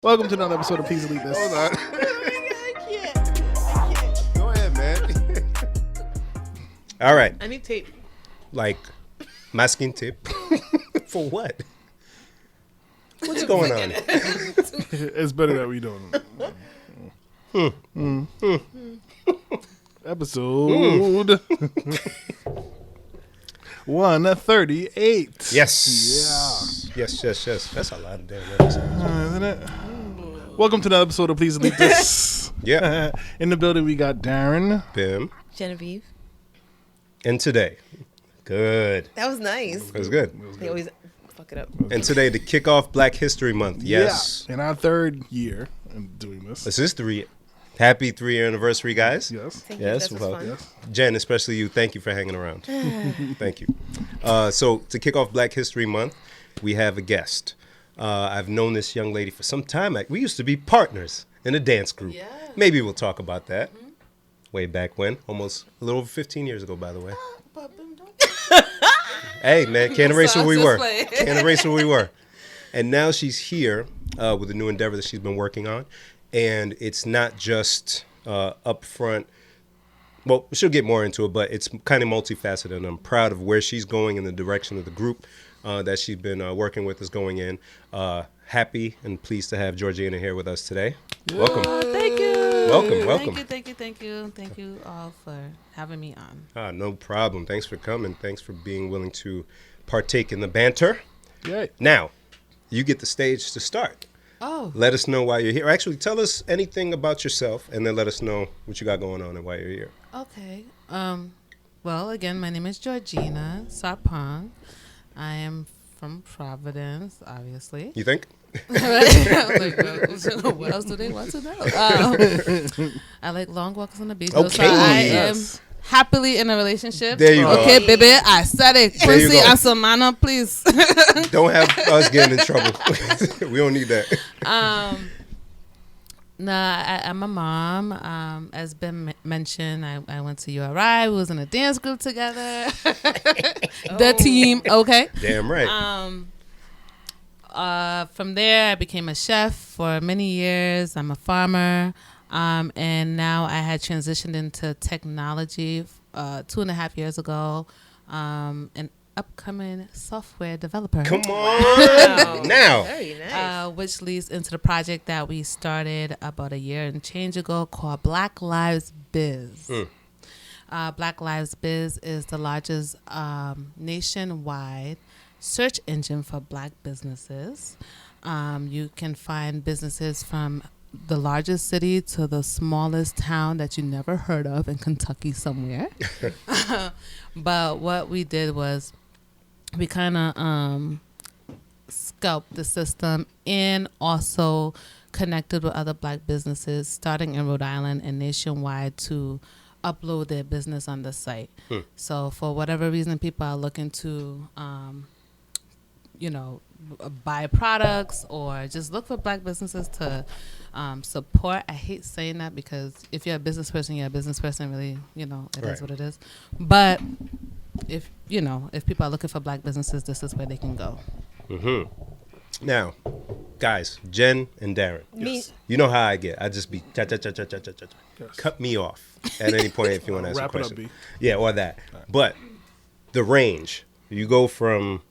Welcome to another episode of Please Delete This. Hold on. I can't. Go ahead, man. All right. I need tape. Like masking tape. For what? What's going on? It's better that we don't. Episode 138. Yes. Yeah. Yes. That's a lot of damn episodes. Isn't it? Welcome to another episode of Please Delete This. Yeah. In the building, we got Darren. Bim. Genevieve. And today. Good. That was nice. It was good. They always fuck it up. And today to kick off Black History Month. Yes. Yeah. In our third year in doing this. This is happy 3-year anniversary, guys. Yes. Thank you. Yes, This well, was fun. Yes. Jen, especially you, thank you for hanging around. Thank you. So to kick off Black History Month, we have a guest. I've known this young lady for some time. We used to be partners in a dance group. Yeah. Maybe we'll talk about that. Way back when, almost a little over 15 years ago, by the way. Hey, man, can't erase who we were. Can't erase who we were. And now she's here with a new endeavor that she's been working on. And it's not just up front. Well, she'll get more into it, but it's kind of multifaceted. And I'm proud of where she's going and the direction of the group that she's been working with is going in. Happy and pleased to have Georgina here with us today. Welcome. Thank you. Welcome. Thank you all for having me on. No problem. Thanks for coming. Thanks for being willing to partake in the banter. Yay. Now, you get the stage to start. Oh. Let us know why you're here. Actually, tell us anything about yourself, and then let us know what you got going on and why you're here. Okay. Well, again, my name is Georgina Sarpong. I am from Providence, obviously. You think? Like, what else do they want to know? I like long walks on the beach. Okay. So I Yes. am happily in a relationship. There you go. Okay, baby, I said it. There you Pussy go. and Samana, please. Don't have us getting in trouble. We don't need that. I'm a mom. As been mentioned, I went to URI. We was in a dance group together. The team, okay. Damn right. From there, I became a chef for many years. I'm a farmer. And now I had transitioned into technology 2.5 years ago. An upcoming software developer. Come on. Now. Very nice. Which leads into the project that we started about a year and change ago called Black Lives Biz. Black Lives Biz is the largest nationwide search engine for black businesses. You can find businesses from the largest city to the smallest town that you never heard of in Kentucky somewhere. But what we did was we kind of scalped the system and also connected with other black businesses starting in Rhode Island and nationwide to upload their business on the site. So for whatever reason people are looking to buy products or just look for black businesses to support. I hate saying that because if you're a business person, you're a business person. Really, it Right. is what it is. But if people are looking for black businesses, this is where they can go. Now, guys, Jen and Darren. Me. You know how I get. I just be cha. Yes. Cut me off at any point if you want to ask a Wrap it up, question. B. Yeah, or that. But the range, you go from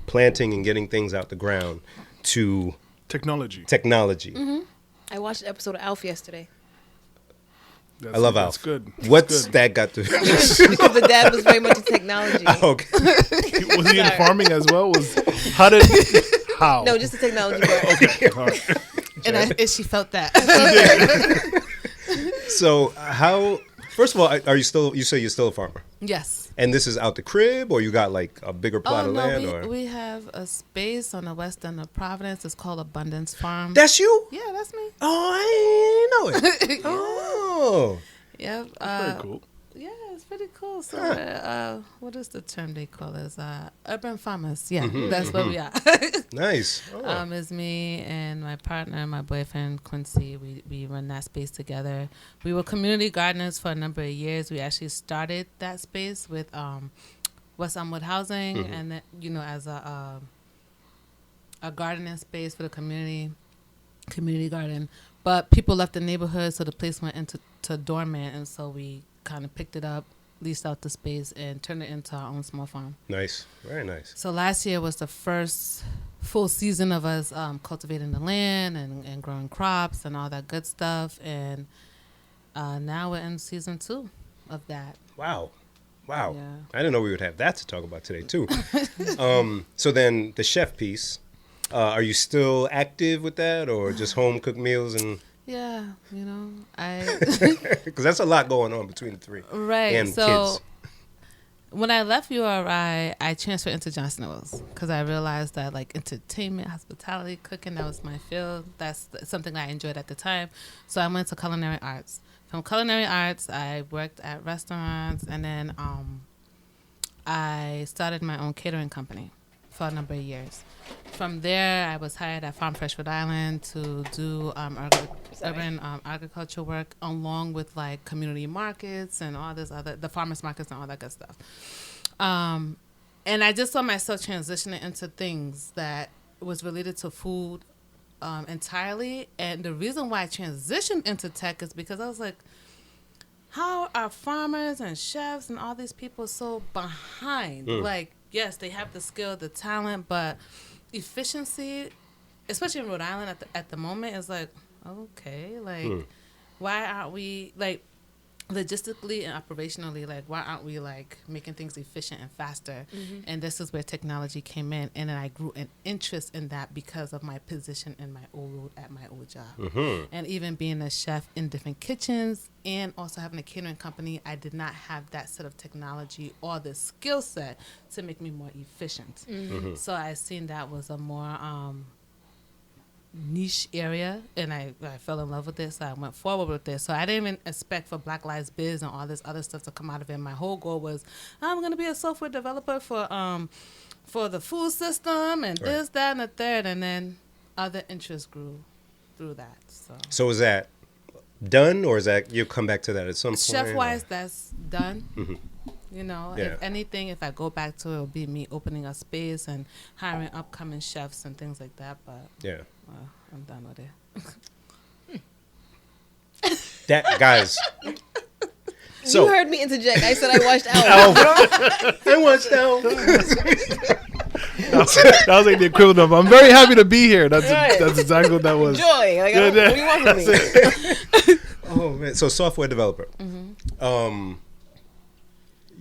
planting and getting things out the ground to Technology. technology. I watched an episode of Alf yesterday. That's, I love that's Alf. good. What's good. that got to? Because the dad was very much in technology. Okay. Was he in farming as well? How? No, just the technology part. All right. And she felt that. So how? First of all, are you still? You say you're still a farmer, Yes. and this is out the crib, or you got like a bigger plot of land, or we have a space on the west end of Providence. It's called Abundance Farm. that's you? Yeah, that's me. Oh, I didn't know it. Oh, Yep. Very cool. Yeah, it's pretty cool. So, what is the term they call us? Urban farmers. Yeah, that's what we are. nice. Oh. It's me and my partner, my boyfriend Quincy. We run that space together. We were community gardeners for a number of years. We actually started that space with West Elmwood Housing, and then as a gardening space for the community. community garden. But people left the neighborhood, so the place went into dormant, and so we kind of picked it up, leased out the space, and turned it into our own small farm. Nice. Very nice. So last year was the first full season of us cultivating the land and growing crops and all that good stuff. And now we're in season 2 of that. Wow. Yeah. I didn't know we would have that to talk about today, too. So then the chef piece, are you still active with that or just home cooked meals? And Yeah, you know, because that's a lot going on between the three. Right. And so kids. when I left URI, I transferred into Johnson & Wales because I realized that like entertainment, hospitality, cooking, that was my field. That's something I enjoyed at the time. So I went to culinary arts. From culinary arts, I worked at restaurants, and then I started my own catering company for a number of years. From there, I was hired at Farm Fresh Rhode Island to do urban agriculture work, along with like community markets and all this other, the farmers markets and all that good stuff. And I just saw myself transitioning into things that was related to food entirely. And the reason why I transitioned into tech is because I was like, how are farmers and chefs and all these people so behind? Like, yes, they have the skill, the talent, but efficiency, especially in Rhode Island at the moment, is like, okay, like, why aren't we, like, logistically and operationally, like, why aren't we, like, making things efficient and faster? And this is where technology came in, and then I grew an interest in that because of my position in my old job. And even being a chef in different kitchens and also having a catering company, I did not have that set of technology or the skill set to make me more efficient. So I seen that was a more niche area, and I fell in love with this, so I went forward with this. So I didn't even expect for Black Lives Biz and all this other stuff to come out of it. My whole goal was, I'm going to be a software developer for the food system and this, that, and the third, and then other interests grew through that. So is that done, or is that you'll come back to that at some point? Chef-wise, that's done. You know, if anything, if I go back to it, it'll be me opening a space and hiring upcoming chefs and things like that. But I'm done with it. That guys. So You heard me interject. I said I watched Elf. I watched Elf. That was like the equivalent of, I'm very happy to be here. That's exactly what that was. Joy. Like, what do you want from me? Oh man! So software developer.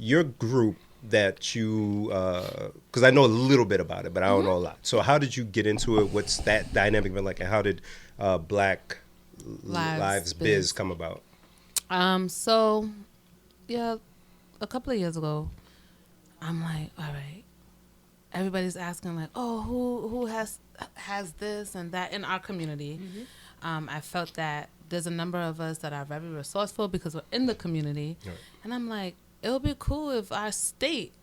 Your group that you, because I know a little bit about it, but I don't know a lot. So how did you get into it? What's that dynamic been like, and how did Black Lives Biz come about? So, yeah, a couple of years ago, I'm like, all right, everybody's asking like, oh, who has this and that in our community. I felt that there's a number of us that are very resourceful because we're in the community, and I'm like, it would be cool if our state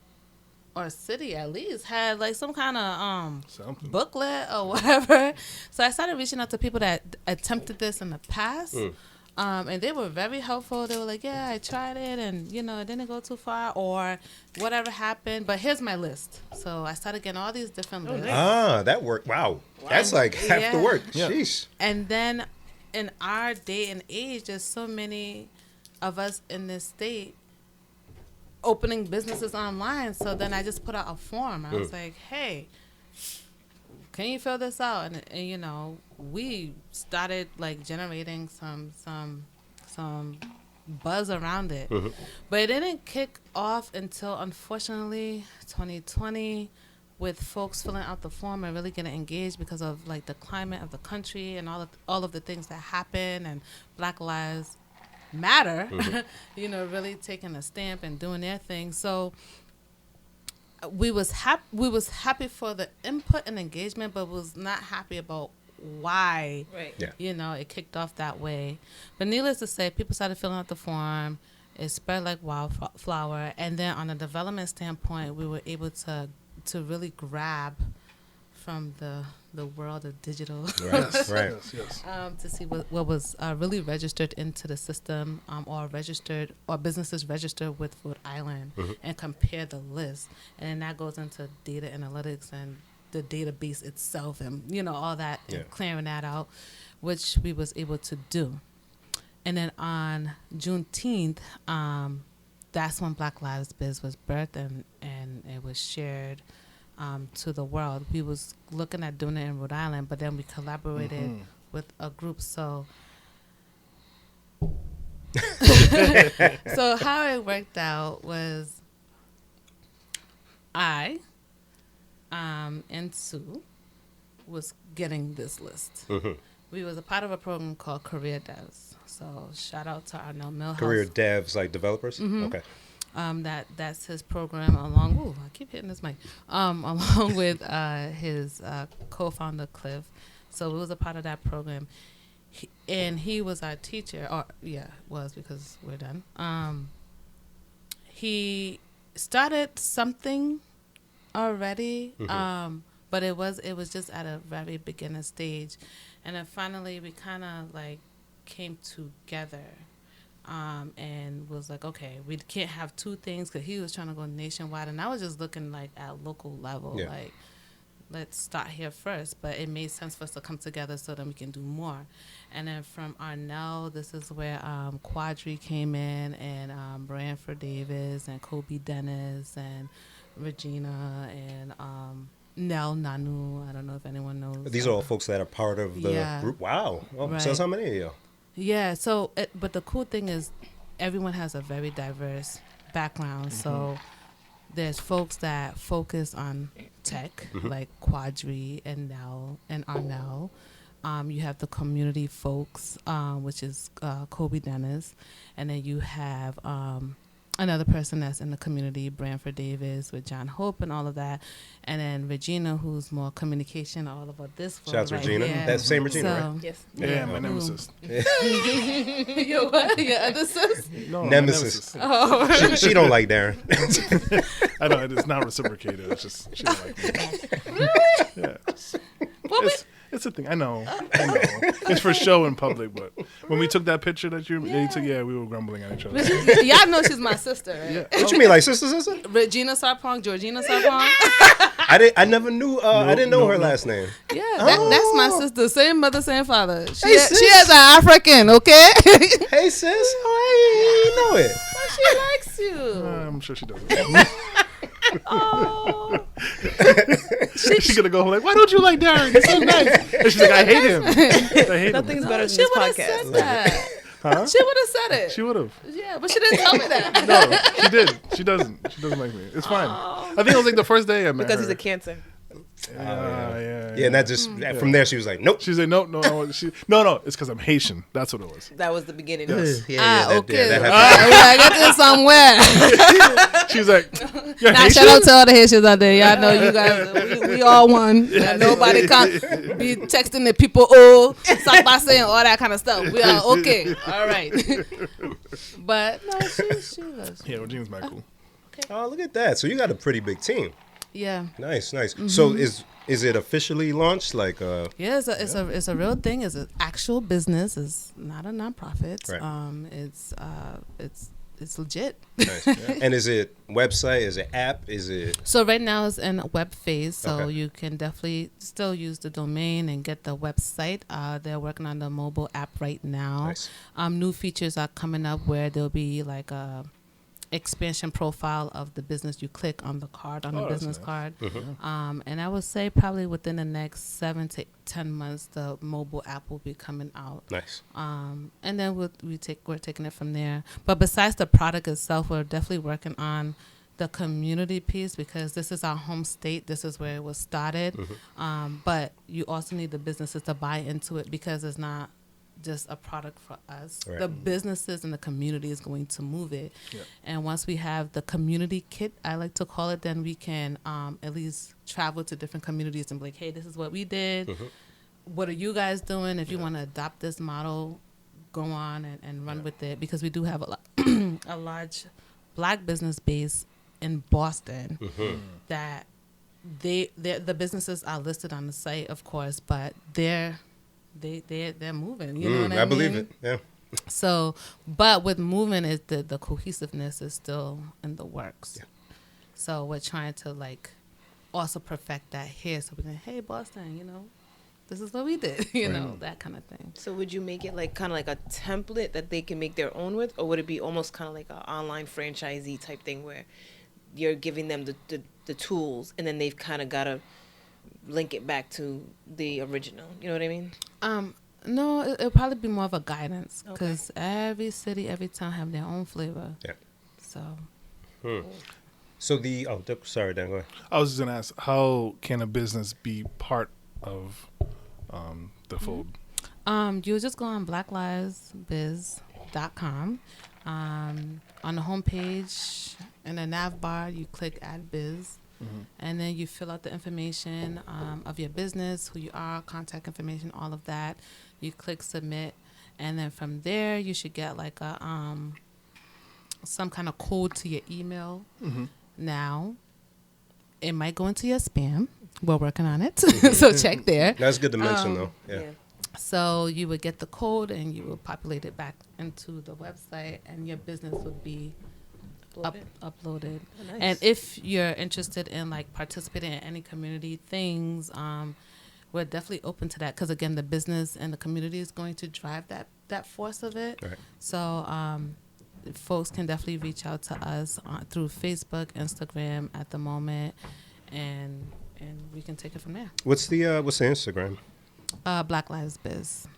or city at least had like some kind of booklet or whatever. So I started reaching out to people that attempted this in the past. And they were very helpful. They were like, yeah, I tried it and, you know, it didn't go too far or whatever happened. But here's my list. So I started getting all these different lists. That worked. Wow. That's like half the work. Yeah. Sheesh. And then in our day and age, there's so many of us in this state opening businesses online. So then I just put out a form. I was like, hey, can you fill this out? And you know, we started like generating some buzz around it. But it didn't kick off until, unfortunately, 2020, with folks filling out the form and really getting engaged because of like the climate of the country and all of the things that happen, and Black Lives Matter, you know, really taking a stamp and doing their thing. So we was happy for the input and engagement, but was not happy about why you know, it kicked off that way. But needless to say, people started filling out the form. It spread like wildflower, and then on a development standpoint, we were able to really grab from the world of digital to see what was really registered into the system, or businesses registered with Rhode Island, and compare the list. And then that goes into data analytics and the database itself, and you know, all that, and clearing that out. which we was able to do. And then on Juneteenth, that's when Black Lives Biz was birthed and it was shared to the world. We was looking at doing it in Rhode Island, but then we collaborated with a group. So so how it worked out was I and Sue was getting this list. We was a part of a program called Career Devs. So shout out to Arnell Millhouse. Career devs, like developers? Okay. That's his program along. Ooh, I keep hitting this mic. Along with his co-founder Cliff. So we was a part of that program, he was our teacher. Or was because we're done. He started something already, but it was just at a very beginner stage, and then finally we kind of like came together. And was like, okay, we can't have two things because he was trying to go nationwide, and I was just looking like at local level, like let's start here first. But it made sense for us to come together so that we can do more. And then from Arnell, this is where Quadri came in, and Branford Davis and Kobe Dennis and Regina and Nell Nanu. I don't know if anyone knows. These are all folks that are part of the group. Wow. Oh, so how many of you? Yeah, so, but the cool thing is everyone has a very diverse background. So there's folks that focus on tech, like Quadri and Nell and Arnell. You have the community folks, which is Kobe Dennis. And then you have another person that's in the community, Branford Davis, with John Hope and all of that. And then Regina, who's more communication, all about this. Shout out to Regina. That's same Regina, right? Yes. Yeah, my nemesis. Your what? Your other sis? No, Nemesis. Oh. She don't like Darren. I know, it's not reciprocated. It's just, she don't like me. Yeah. It's a thing. I know. It's for show in public, but when we took that picture that you took, we were grumbling at each other. Y'all know she's my sister, right? Yeah. What you mean, like sister? Regina Sarpong, Georgina Sarpong. I never knew. I didn't know her last name. Yeah, that's my sister. Same mother, same father. She sis. is an African, okay? Hey sis, I know it. Well, she likes you. I'm sure she doesn't. Oh. She's gonna go home like, why don't you like Darren? He's so nice. And she's like, I hate him. I hate Nothing's him. better than She this would have podcast. said that. Huh? She would have said it. She would have. Yeah, but she didn't tell me that. No, she did. She doesn't. She doesn't like me. It's fine. I think it was like the first day I met Because her. he's a Cancer. Yeah, and that just from there she was like, nope. She's like, no. It's because I'm Haitian. That's what it was. That was the beginning. Yes. Okay. that I got this somewhere. She's like, you're Nah, Haitian? shout out to all the Haitians out there. Y'all know you guys, we all one. Nobody can't be texting the people, stop by saying all that kind of stuff. We are okay. All right. But no, she was. Yeah, Regina's my cool. Oh, look at that. So you got a pretty big team. Yeah. Nice. So is it officially launched? Like Yeah, it's a real thing. It's an actual business. It's not a nonprofit. Right. It's legit. Nice. And is it website? Is it app? Is it? So right now it's in a web phase. So Okay. you can definitely still use the domain and get the website. They're working on the mobile app right now. Nice. New features are coming up where there'll be like a expansion profile of the business you click on the card, on the business card. And I would say probably within the next 7 to 10 months, the mobile app will be coming out. Nice. And then we're taking it from there. But besides the product itself, we're definitely working on the community piece because this is our home state. This is where it was started. But you also need the businesses to buy into it because it's not just a product for us. Right. The businesses and the community is going to move it. Yeah. And once we have the community kit, I like to call it, then we can at least travel to different communities and be like, hey, this is what we did. What are you guys doing? If you want to adopt this model, go on and run with it because we do have a large Black business base in Boston that the businesses are listed on the site, of course, but they're moving. You know what I mean? I believe it. Yeah. So, but with moving, is the cohesiveness is still in the works. Yeah. So we're trying to like also perfect that here. So we're going, hey Boston, this is what we did, you know, that kind of thing. So would you make it like kind of like a template that they can make their own with, or would it be almost kind of like an online franchisee type thing where you're giving them the tools and then they've kind of got to link it back to the original? You know what I mean? No, it'll probably be more of a guidance because every city, every town have their own flavor. Yeah. So. So sorry, Dan, go ahead. I was just gonna ask, how can a business be part of the fold? You just go on blacklivesbiz.com. On the homepage, in the nav bar, you click Add Biz. And then you fill out the information of your business, who you are, contact information, all of that. You click Submit. And then from there, you should get like a some kind of code to your email. Now, it might go into your spam. We're working on it. So check there. That's good to mention, though. Yeah. So you would get the code and you would populate it back into the website and your business would be uploaded. Oh, nice. And if you're interested in like participating in any community things, we're definitely open to that because again, the business and the community is going to drive that force of it. Right. So folks can definitely reach out to us through Facebook, Instagram at the moment, and we can take it from there. What's the Instagram? Black Lives Biz.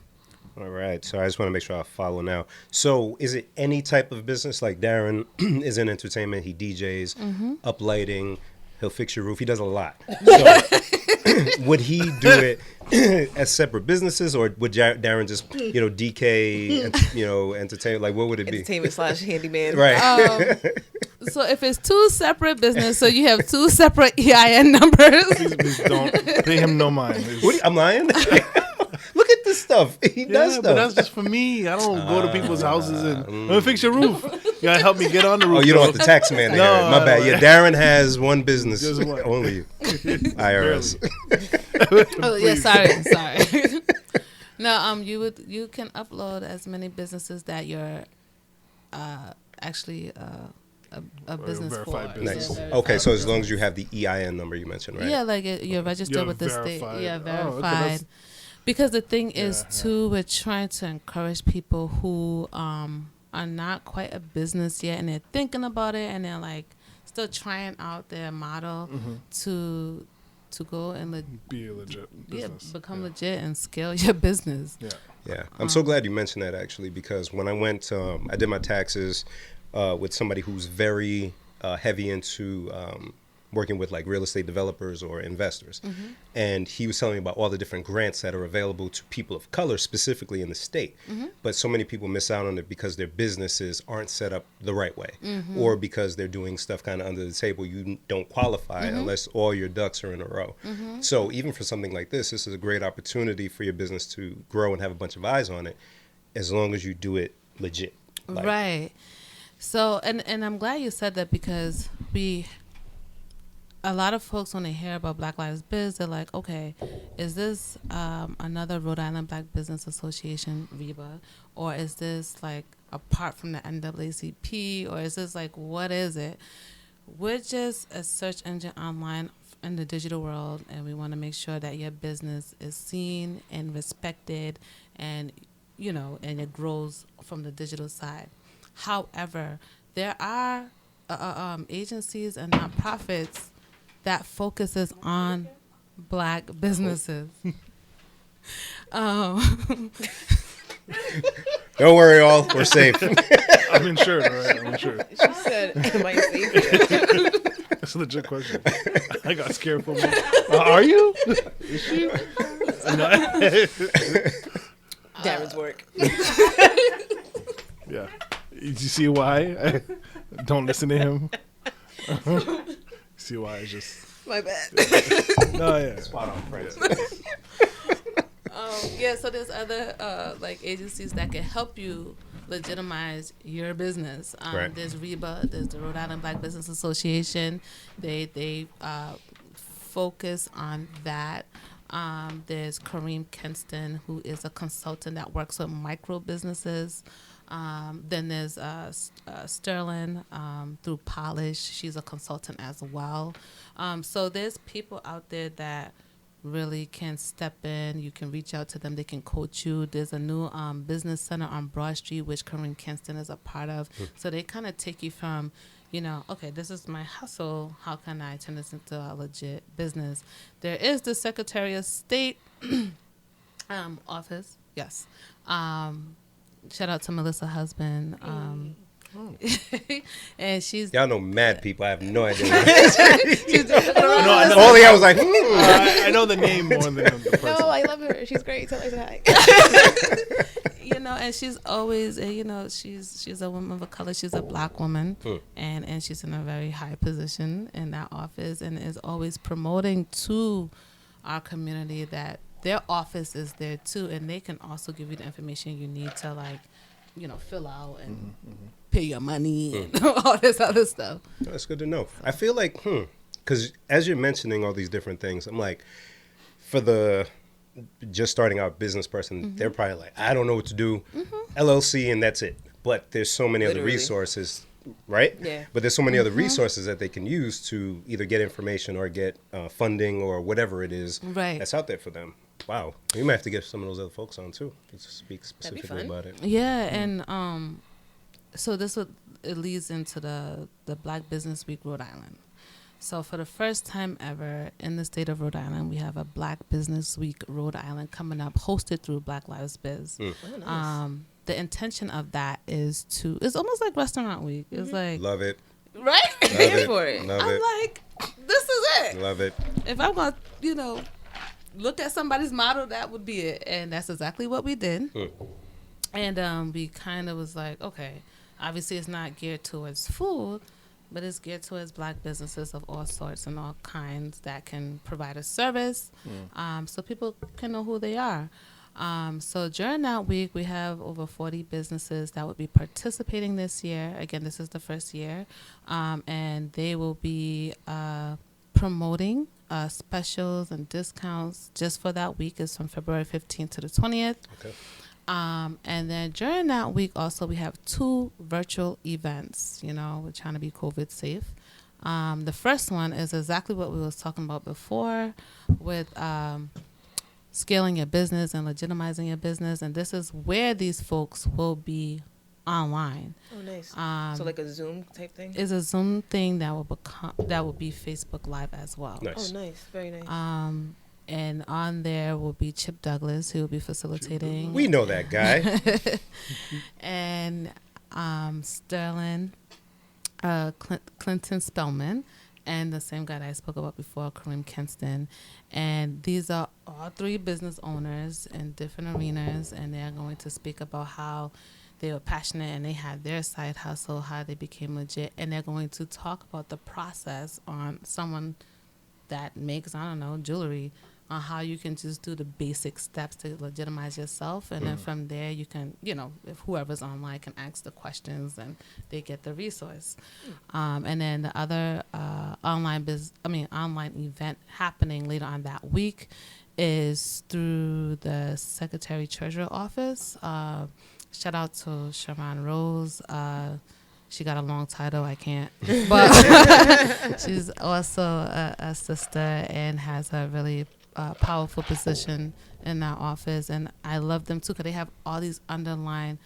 All right. So I just want to make sure I follow now. So is it any type of business? Like Darren is in entertainment. He DJs, uplighting. He'll fix your roof. He does a lot. So would he do it as separate businesses, or would Darren just, DK, entertainment? Like, what would it be? Entertainment / handyman. Right. So if it's two separate business, so you have two separate EIN numbers. Please don't pay him no mind. I'm lying? Look at this stuff. He does stuff. But that's just for me. I don't go to people's houses and let me fix your roof. You gotta help me get on the roof. Oh, you don't want the tax man to hear it. My bad. Yeah, Darren has one business. Just one. Only you. IRS. Oh yeah, sorry. No, you can upload as many businesses that you're actually a business for. verified business. Nice. Okay, so as long as you have the EIN number you mentioned, right? Yeah, like you're registered You're with the state. verified. Yeah, Oh, okay, verified. Because the thing is, Yeah. too, we're trying to encourage people who are not quite a business yet, and they're thinking about it, and they're like still trying out their model to go and Be a legit business. become legit and scale your business. Yeah. Yeah, I'm so glad you mentioned that, actually, because when I went, I did my taxes with somebody who's very heavy into working with like real estate developers or investors. And he was telling me about all the different grants that are available to people of color, specifically in the state. But so many people miss out on it because their businesses aren't set up the right way, or because they're doing stuff kind of under the table. You don't qualify unless all your ducks are in a row. So even for something like this is a great opportunity for your business to grow and have a bunch of eyes on it, as long as you do it legit. Like, Right. So, and I'm glad you said that because a lot of folks, when they hear about Black Lives Biz, they're like, okay, is this another Rhode Island Black Business Association, REBA, or is this like apart from the NAACP, or is this like, what is it? We're just a search engine online in the digital world, and we want to make sure that your business is seen and respected, and and it grows from the digital side. However, there are agencies and nonprofits that focuses on Black businesses. Don't worry, all. We're safe. I'm insured, all right? I'm insured. She said, "Am I safe?" That's a legit question. I got scared for a moment. Are you? Is she? Darren's work. Yeah. Did you see why? Don't listen to him. See why it's just. My bad. No, yeah. Spot on, friends. Yeah, so there's other like agencies that can help you legitimize your business. Right. There's REBA, there's the Rhode Island Black Business Association. They focus on that. There's Kareem Kenston, who is a consultant that works with micro businesses. Then there's Sterling through Polish. She's a consultant as well. So there's people out there that really can step in. You can reach out to them. They can coach you. There's a new business center on Broad Street, which Kareem Kinston is a part of. So they kind of take you from, okay, this is my hustle. How can I turn this into a legit business? There is the Secretary of State office. Yes. Shout out to Melissa Husband. And she's... Y'all know mad people. I have no idea. I was like, I know the name more than the person. No, I love her. She's great. Tell her hi. And she's always, she's a woman of color. She's a Black woman, and she's in a very high position in that office, and is always promoting to our community that their office is there too, and they can also give you the information you need to fill out and pay your money and all this other stuff. That's good to know. I feel like, because as you're mentioning all these different things, I'm like, for the just starting out business person, they're probably like, I don't know what to do, LLC, and that's it. But there's so many other resources, right? Yeah. But there's so many other resources that they can use to either get information or get funding or whatever it is that's out there for them. Wow. You might have to get some of those other folks on too to speak specifically about it. Yeah, and so it leads into the Black Business Week Rhode Island. So for the first time ever in the state of Rhode Island, we have a Black Business Week Rhode Island coming up, hosted through Black Lives Biz. Oh, nice. The intention of that is it's almost like Restaurant Week. It's like... Love it. Right? Love Here it. for it. Love I'm it. like, this is it. Love it. If I'm going to, look at somebody's model, that would be it. And that's exactly what we did. And we kind of was like, okay, obviously it's not geared towards food, but it's geared towards Black businesses of all sorts and all kinds that can provide a service, so people can know who they are. So during that week, we have over 40 businesses that would be participating this year. Again, this is the first year. And they will be promoting specials and discounts just for that week. Is from February 15th to the 20th. Okay. And then during that week also, we have 2 virtual events. We're trying to be COVID safe. The first one is exactly what we was talking about before with scaling your business and legitimizing your business. And this is where these folks will be online. Oh, nice. So like a Zoom type thing? Is a Zoom thing that will be Facebook Live as well. Nice. Oh, nice. Very nice. And on there will be Chip Douglas, who will be facilitating. We know that guy. And Sterling Clinton Spellman, and the same guy that I spoke about before, Kareem Kinston. And these are all 3 business owners in different arenas, and they're going to speak about how they were passionate and they had their side hustle, how they became legit, and they're going to talk about the process on someone that makes, jewelry, on how you can just do the basic steps to legitimize yourself. And then from there, you can, if whoever's online can ask the questions and they get the resource. And then the other online event happening later on that week is through the Secretary Treasurer Office. Shout out to Sharon Rose. She got a long title. I can't. But she's also a sister and has a really powerful position in that office. And I love them, too, because they have all these underlying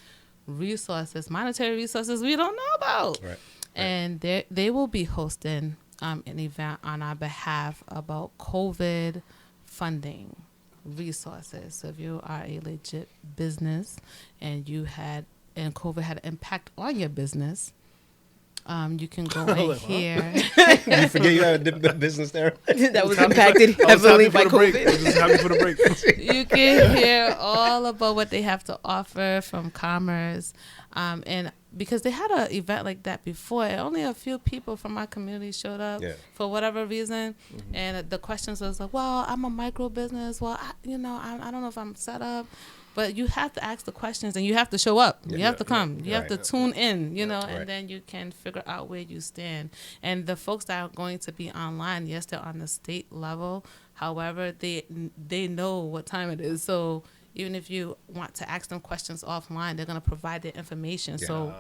resources, monetary resources we don't know about. Right. And they will be hosting an event on our behalf about COVID funding resources. So if you are a legit business and COVID had an impact on your business, you can go in here. You forget you had a business there? That was impacted heavily by COVID. I was just happy for the break. You can hear all about what they have to offer from commerce. And because they had an event like that before, and only a few people from our community showed up for whatever reason. And the questions was like, well, I'm a micro business. Well, I don't know if I'm set up. But you have to ask the questions and you have to show up. You have to come. You have to tune in, and then you can figure out where you stand. And the folks that are going to be online, yes, they're on the state level. However, they know what time it is. So even if you want to ask them questions offline, they're going to provide their information. Yeah. So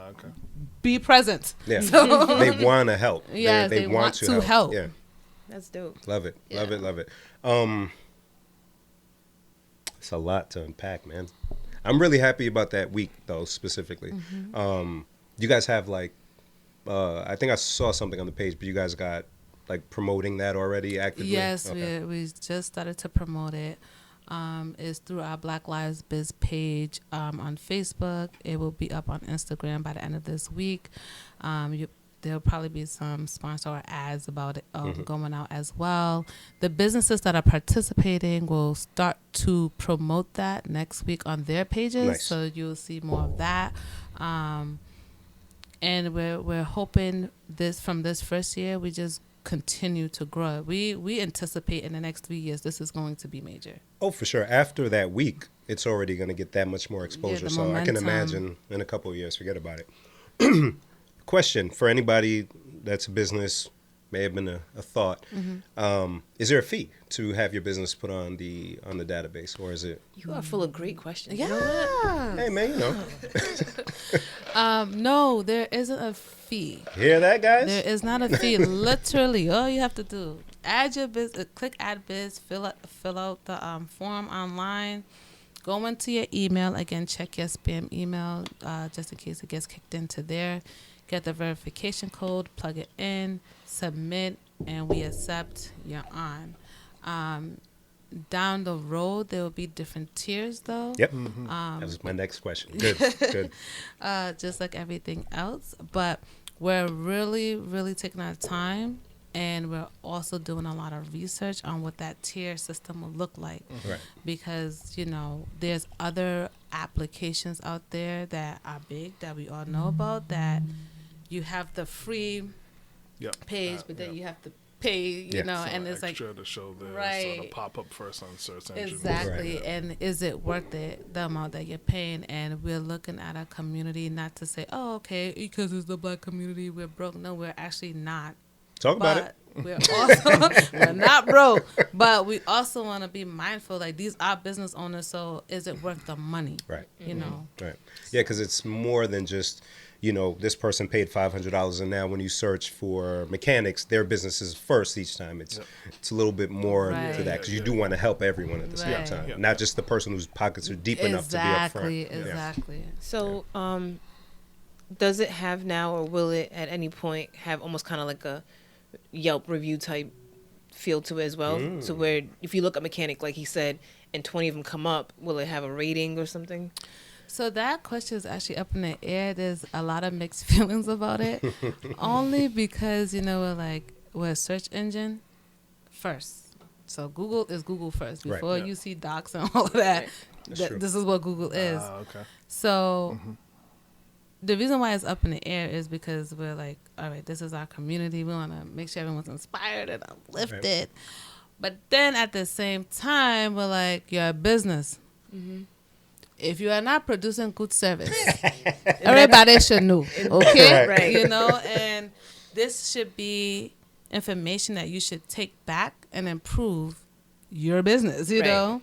be present. Yeah. So they want to help. Yeah, they want to help. Yeah. That's dope. Love it. Yeah. Love it. Love it. It's a lot to unpack, man. I'm really happy about that week, though, specifically. You guys have, like, I think I saw something on the page, but you guys got, like, promoting that already actively? Yes, Okay. we just started to promote it. It's through our Black Lives Biz page on Facebook. It will be up on Instagram by the end of this week. There'll probably be some sponsor or ads about it going out as well. The businesses that are participating will start to promote that next week on their pages. Nice. So you'll see more of that. And we're hoping from this first year, we just continue to grow. We anticipate in the next 3 years this is going to be major. Oh, for sure. After that week, it's already going to get that much more exposure. the So I can momentum. imagine in a couple of years, forget about it. Question for anybody that's a business, may have been a thought. Is there a fee to have your business put on the database, or is it? You are full of great questions. Yeah. You know that? Hey, man, you know. No, there isn't a fee. Hear that, guys? There is not a fee. Literally, all you have to do, add your business, click add biz, fill out the form online, go into your email. Again, check your spam email just in case it gets kicked into there. Get the verification code, plug it in, submit, and we accept. You're on. Down the road, there will be different tiers, though. Yep. That was my next question. Good, good. Just like everything else. But we're really, really taking our time, and we're also doing a lot of research on what that tier system will look like. Right. Because, there's other applications out there that are big that we all know about, that you have the free page, but then you have to pay, and it's like extra to show the right. sort of pop up first on search engine. Exactly. Right. And is it worth it, the amount that you're paying? And we're looking at a community, not to say, okay, because it's the Black community, we're broke. No, we're actually not. Talk about it. We're also we're not broke, but we also want to be mindful. Like, these are business owners, so is it worth the money? Right. Right. Yeah, because it's more than just, this person paid $500, and now when you search for mechanics, their business is first each time. It's a little bit more Right. to that, because you do want to help everyone at the same Right. time, not just the person whose pockets are deep enough to be up front. Exactly. So, does it have now, or will it at any point have almost kind of like a Yelp review type feel to it as well? So where if you look at mechanic, like he said, and 20 of them come up, will it have a rating or something? So that question is actually up in the air. There's a lot of mixed feelings about it. Only because, we're a search engine first. So Google is Google first. Right. Before you see docs and all of that, That's true. this is what Google is. Okay. So the reason why it's up in the air is because we're like, all right, this is our community. We want to make sure everyone's inspired and uplifted. Right. But then at the same time, we're like, you're a business. If you are not producing good service, everybody should know, okay? Right. And this should be information that you should take back and improve your business, you know?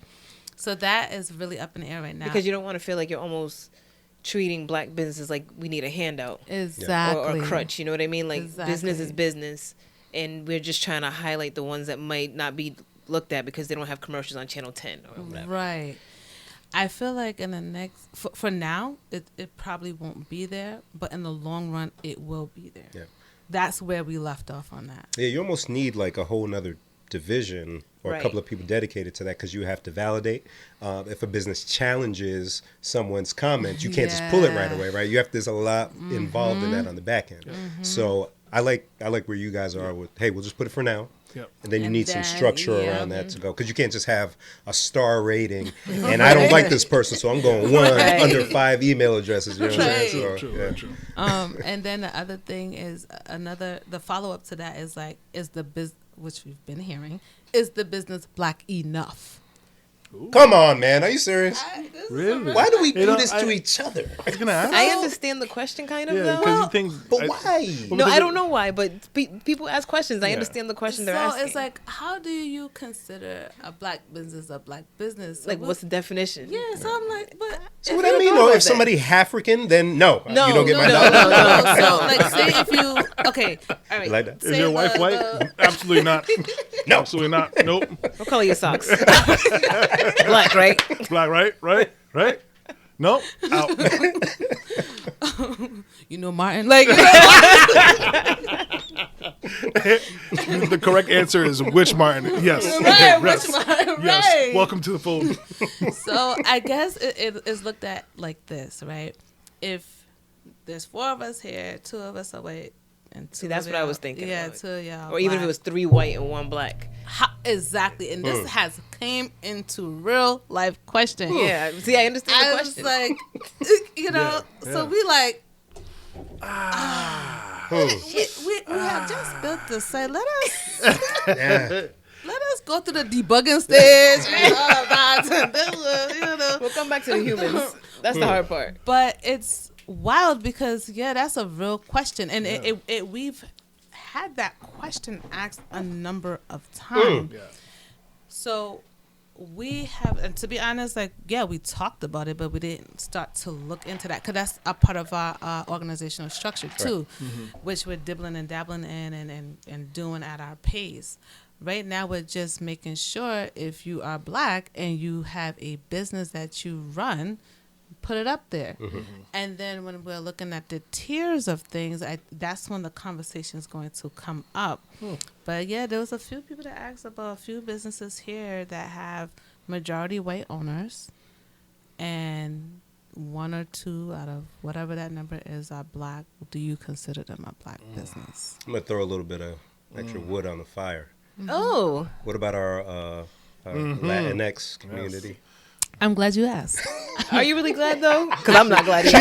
So that is really up in the air right now. Because you don't want to feel like you're almost treating Black businesses like we need a handout. Exactly. Or a crutch, you know what I mean? Like, business is Exactly. business, and we're just trying to highlight the ones that might not be looked at because they don't have commercials on Channel 10 or whatever. Right. I feel like in the next, for now, it probably won't be there, but in the long run, it will be there. Yeah. That's where we left off on that. Yeah, you almost need like a whole nother division or a couple of people dedicated to that, because you have to validate. If a business challenges someone's comments, you can't just pull it right away, right? There's a lot involved in that on the back end. So I like where you guys are with, hey, we'll just put it for now. Yep. And then you And need some then, structure around that to go, because you can't just have a star rating and I don't like this person, so I'm going one under 5 email addresses. You know what I'm saying? So, True. And then the other thing is the follow up to that is like, is the business, which we've been hearing, is the business Black enough? Come on, man. Are you serious? Really? Why do we do You know, this to each other? I was gonna ask. I understand the question kind of, Yeah, though. because you think. But why? No, I don't know why, but people ask questions. I understand the question they're So asking. it's like, how do you consider a Black business a Black business? So like, what's the definition? Yeah, so I'm like, but So what that mean though? of if somebody African, then no, you don't get my dollar. No. So, like, say if you, okay, all right. Like that. Is your wife white? Absolutely not. No, absolutely not. Nope. What color are your socks? Black, right? Black, right? Nope. Out. You know, Martin, like, The correct answer is which Martin? Yes. right, Yes. which Martin, Yes. right. Welcome to the fold. So I guess it is looked at like this, right? If there's 4 of us here, 2 of us are white, and 2 See, that's of what I y'all- was thinking. Yeah, about. 2 of y'all. Or even if it black. was 3 white and 1 black. Exactly, and this has came into real life question. Yeah. See, I understand the I question. was like, you know, Yeah, so yeah. we like. We have just built this site. Let us go through the debugging stage and all of that. And then we'll come back to the humans. That's the hard part. But it's wild because that's a real question, and it we've had that question asked a number of times. Yeah. So we have, and to be honest, like, we talked about it, but we didn't start to look into that because that's a part of our organizational structure too, which we're dibbling and dabbling in and doing at our pace. Right now, we're just making sure if you are black and you have a business that you run, put it up there. And then when we're looking at the tiers of things, that's when the conversation is going to come up. But there was a few people that asked about a few businesses here that have majority white owners, and 1 or 2 out of whatever that number is are black. Do you consider them a black business? I'm gonna throw a little bit of extra wood on the fire. Oh. What about our Latinx community? I'm glad you asked. Are you really glad, though? Because I'm not glad either.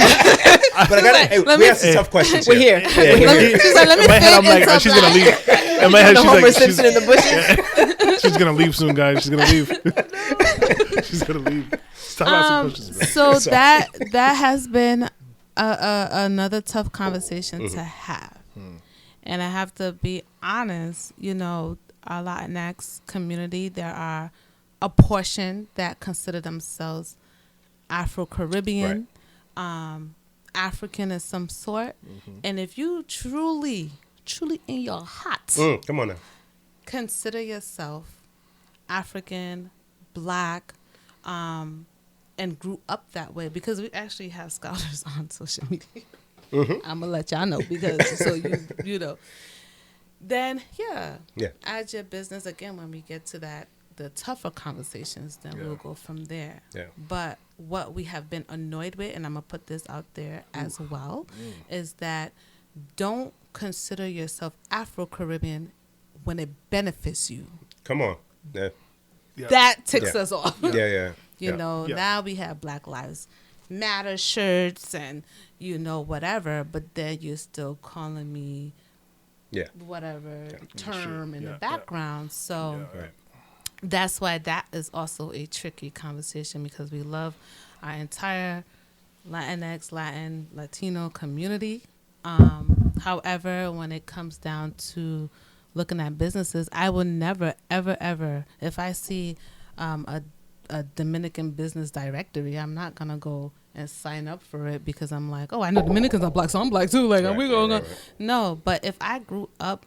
But I got we have some tough questions. We're here. Yeah, we're here. She's like, let me In my head, I'm fit like, into she's gonna black. leave. In my head, The she's Homer like, Simpson in the bushes. she's gonna leave soon, guys. She's gonna leave. She's gonna leave. Stop asking questions, man. So that has been another tough conversation to have. And I have to be honest, our Latinx community, there are a portion that consider themselves Afro-Caribbean, African of some sort. And if you truly in your heart Come on now. consider yourself African, black, and grew up that way, because we actually have scholars on social media. I'm gonna let y'all know, because so you know. Then add your business again when we get to the tougher conversations. Then we'll go from there. Yeah. But what we have been annoyed with, and I'm gonna put this out there as well, is that don't consider yourself Afro-Caribbean when it benefits you. Come on. Yeah. That ticks us off. Yeah. Now we have Black Lives Matter shirts and whatever, but then you're still calling me whatever term in the background. So that's why that is also a tricky conversation, because we love our entire Latinx, Latino community. However, when it comes down to looking at businesses, I will never, ever, ever, if I see a Dominican business directory, I'm not going to go and sign up for it because I'm like, oh, I know Dominicans are black, so I'm black too. Like, are we going to? No, but if I grew up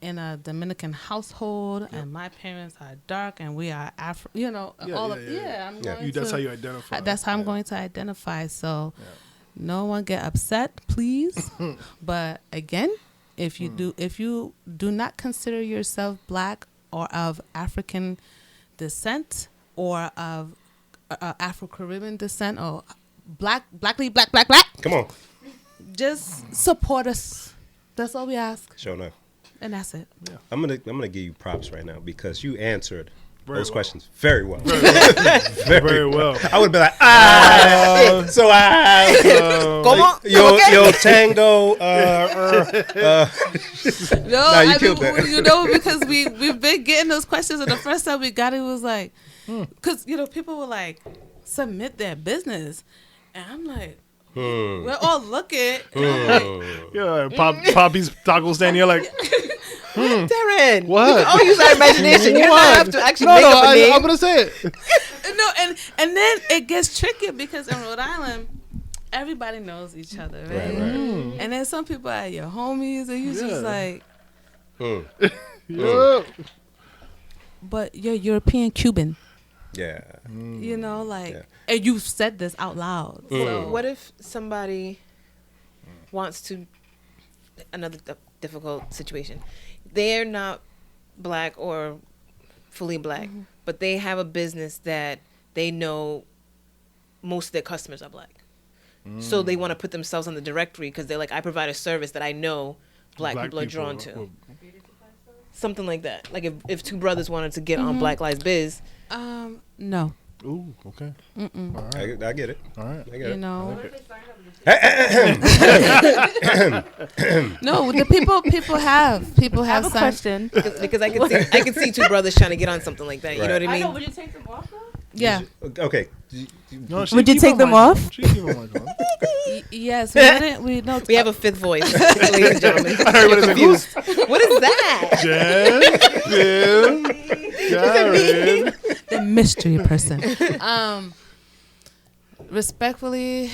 in a Dominican household and my parents are dark and we are Afro, I'm going That's how you identify. That's how I'm going to identify. So no one get upset, please. But again, if you do not consider yourself black or of African descent or of Afro-Caribbean descent or black, Come on. just support us. That's all we ask. Sure enough. And that's it. Yeah. I'm gonna give you props right now because you answered those well. questions very well. Very well. I would be like, yo, tango. No, you killed that. Because we've been getting those questions, and the first time we got it was like, because people were like, submit their business, and I'm like, we're all looking. Poppy's taco stand. You're like, Darren, what? We can all use our imagination. You don't have to actually make up a name. I'm gonna say it. No, and then it gets tricky because in Rhode Island, everybody knows each other, right? Right. And then some people are your homies, and you just like, Yeah. but you're European Cuban. Yeah. You know, like, and you've said this out loud. So What if somebody wants to, another difficult situation, they're not black or fully black, but they have a business that they know most of their customers are black. So they want to put themselves on the directory because they're like, I provide a service that I know black people are drawn to. Something like that. Like if two brothers wanted to get on Black Lives Biz. No. Ooh, okay. I get it. All right. I get You it. know. Like No, the people have I have a signed. question. Because I could see two brothers trying to get on something like that. You Right. know what I mean? Would you take them off though? Yeah. Okay. No, she Would you keep take on them like off? that. She keep on like that. Yes. We didn't. We no. We have a fifth voice, ladies and gentlemen. Everybody's like, who's What is that? Jen? Jim? Karen? The mystery person. Respectfully,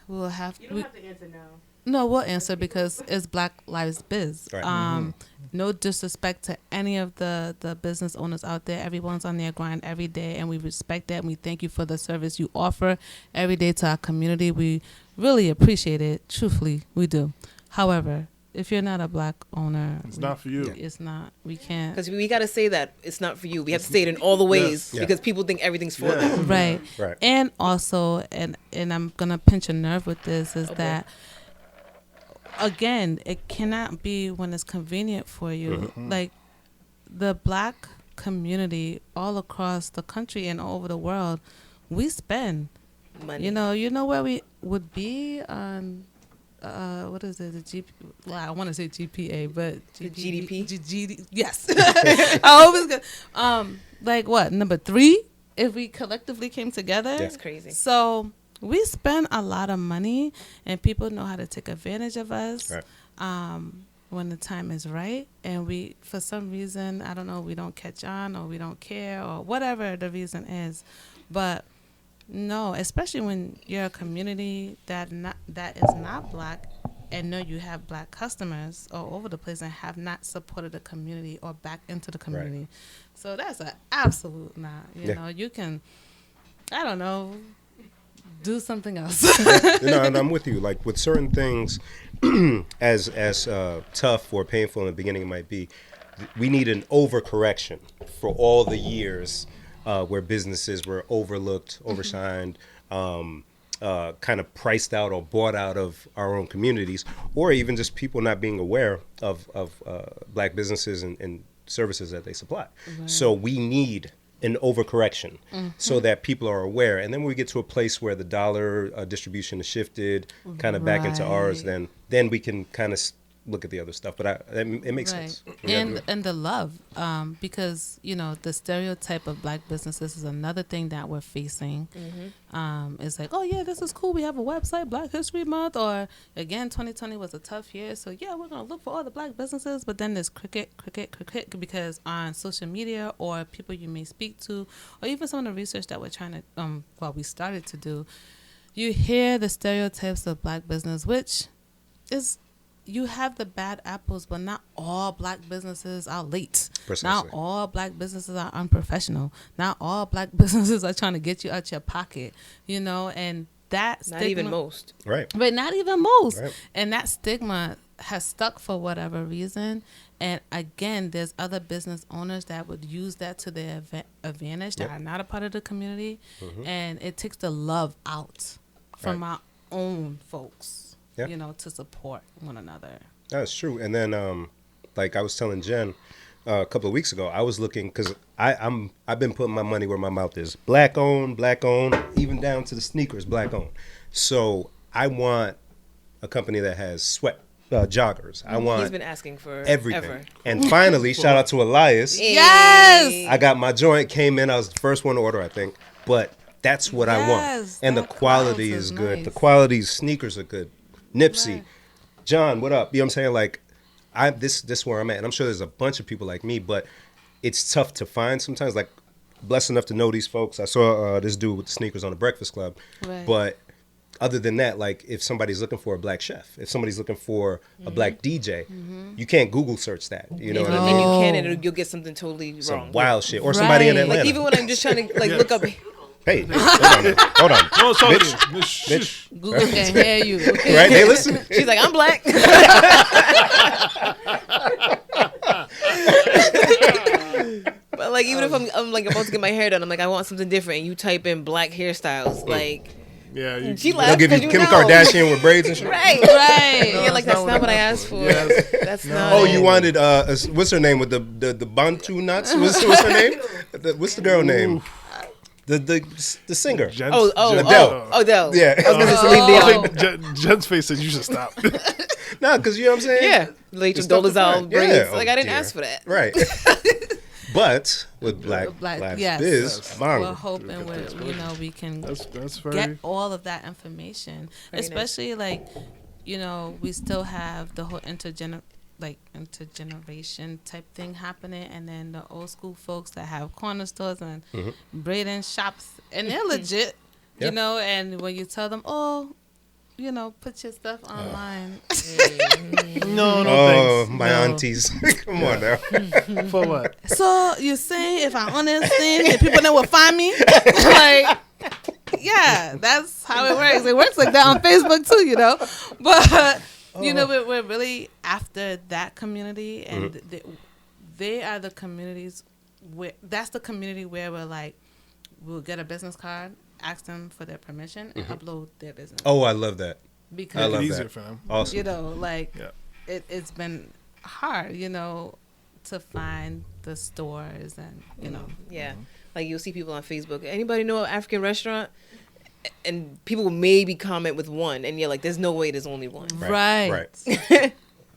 we'll have. You don't have to answer now. No, we'll answer because it's Black Lives Biz. Right. No disrespect to any of the business owners out there. Everyone's on their grind every day, and we respect that. And we thank you for the service you offer every day to our community. We really appreciate it. Truthfully, we do. However, if you're not a black owner, It's not for you. It's not. We can't. Because we got to say that it's not for you. We have to say it in all the ways Yeah. because people think everything's for them. Right. Right. And also, and I'm gonna pinch a nerve with this is that. Again, it cannot be when it's convenient for you. Like the black community all across the country and all over the world, we spend Money. You know where we would be on what is it? The GP? Well, I want to say GPA, but The GDP? Yes. I always get like what, number 3 if we collectively came together. That's crazy. So we spend a lot of money, and people know how to take advantage of us when the time is right. And we, for some reason, I don't know, we don't catch on or we don't care or whatever the reason is. But no, especially when you're a community that is not black and know you have black customers all over the place and have not supported the community or back into the community. Right. So that's an absolute not. You know, you can, I don't know, do something else. And I'm with you. Like with certain things, as tough or painful in the beginning it might be, we need an overcorrection for all the years where businesses were overlooked, overshined, kind of priced out or bought out of our own communities, or even just people not being aware of black businesses and services that they supply. Right. So we need an overcorrection so that people are aware. And then when we get to a place where the dollar distribution is shifted kind of back into ours, then we can kind of look at the other stuff. But it makes sense. And the love, because, the stereotype of black businesses is another thing that we're facing. It's like, oh, yeah, this is cool. We have a website, Black History Month. Or, again, 2020 was a tough year. So, yeah, we're going to look for all the black businesses. But then there's cricket, because on social media or people you may speak to, or even some of the research that we're trying to, we started to do, you hear the stereotypes of black business, which is... You have the bad apples, but not all black businesses are late. Precisely. Not all black businesses are unprofessional. Not all black businesses are trying to get you out your pocket, and that stigma. Not even most. Right. But not even most. Right. And that stigma has stuck for whatever reason. And again, there's other business owners that would use that to their advantage that are not a part of the community. And it takes the love out from our own folks. To support one another. That's true. And then, like I was telling Jen a couple of weeks ago, I was looking because I've been putting my money where my mouth is. Black owned, even down to the sneakers, black owned. So I want a company that has sweat joggers. I want. He's been asking for everything. Ever. And finally, shout out to Elias. Yes. I got my joint. Came in. I was the first one to order, I think. But that's what I want. And the quality is good. Nice. The quality sneakers are good. Nipsey, right. John, what up? You know what I'm saying? Like, this where I'm at. And I'm sure there's a bunch of people like me, but it's tough to find sometimes. Like, blessed enough to know these folks. I saw this dude with the sneakers on the Breakfast Club. Right. But other than that, like if somebody's looking for a black chef, if somebody's looking for a black DJ, you can't Google search that. You know what I mean? And you can, and you'll get something totally Some wrong. wild shit. Or somebody in Right. Atlanta. Like even when I'm just trying to look up. Hey, hold on. Oh, sorry. Bitch. Google can hear you. Okay? Right? They listen. She's like, I'm black. But like even if I'm like about to get my hair done, I'm like I want something different, and you type in black hairstyles, like Yeah, she They'll laughed give you because Kim know. Kardashian with braids and shit. Right. Right. Yeah, like that's not what I asked for. Yes. That's not. Oh, it. you wanted what's her name with the Bantu nuts? What's her name? What's the girl name? The singer. Jen's, Odell. Yeah. I was gonna say Celine Dion. Jen's face said you should stop. Nah, because you know what I'm saying? Yeah, Rachel stuff is Dolezal right. braids. Yeah. Like Oh, I didn't dear. ask for that. Right. But with Black Lives yes. Biz, We're hoping we can That's very. get all of that information, Very especially like we still have the whole intergeneration type thing happening, and then the old school folks that have corner stores and braiding shops, and they're legit, Yeah. and when you tell them, put your stuff online. No, oh, thanks. my No. aunties. Come on now. For what? So you saying if I'm on this thing, the people that will find me? Like, yeah, that's how it works. It works like that on Facebook too, But we're really after that community, and they are the communities where that's the community where we're like, we'll get a business card, ask them for their permission, and upload their business. Oh, I love that. Because I love Easier that. for them. Awesome. Yeah. it's been hard, to find the stores and Yeah, like you'll see people on Facebook. Anybody know an African restaurant? And people will maybe comment with one, and you're like, "There's no way there's only one." Right.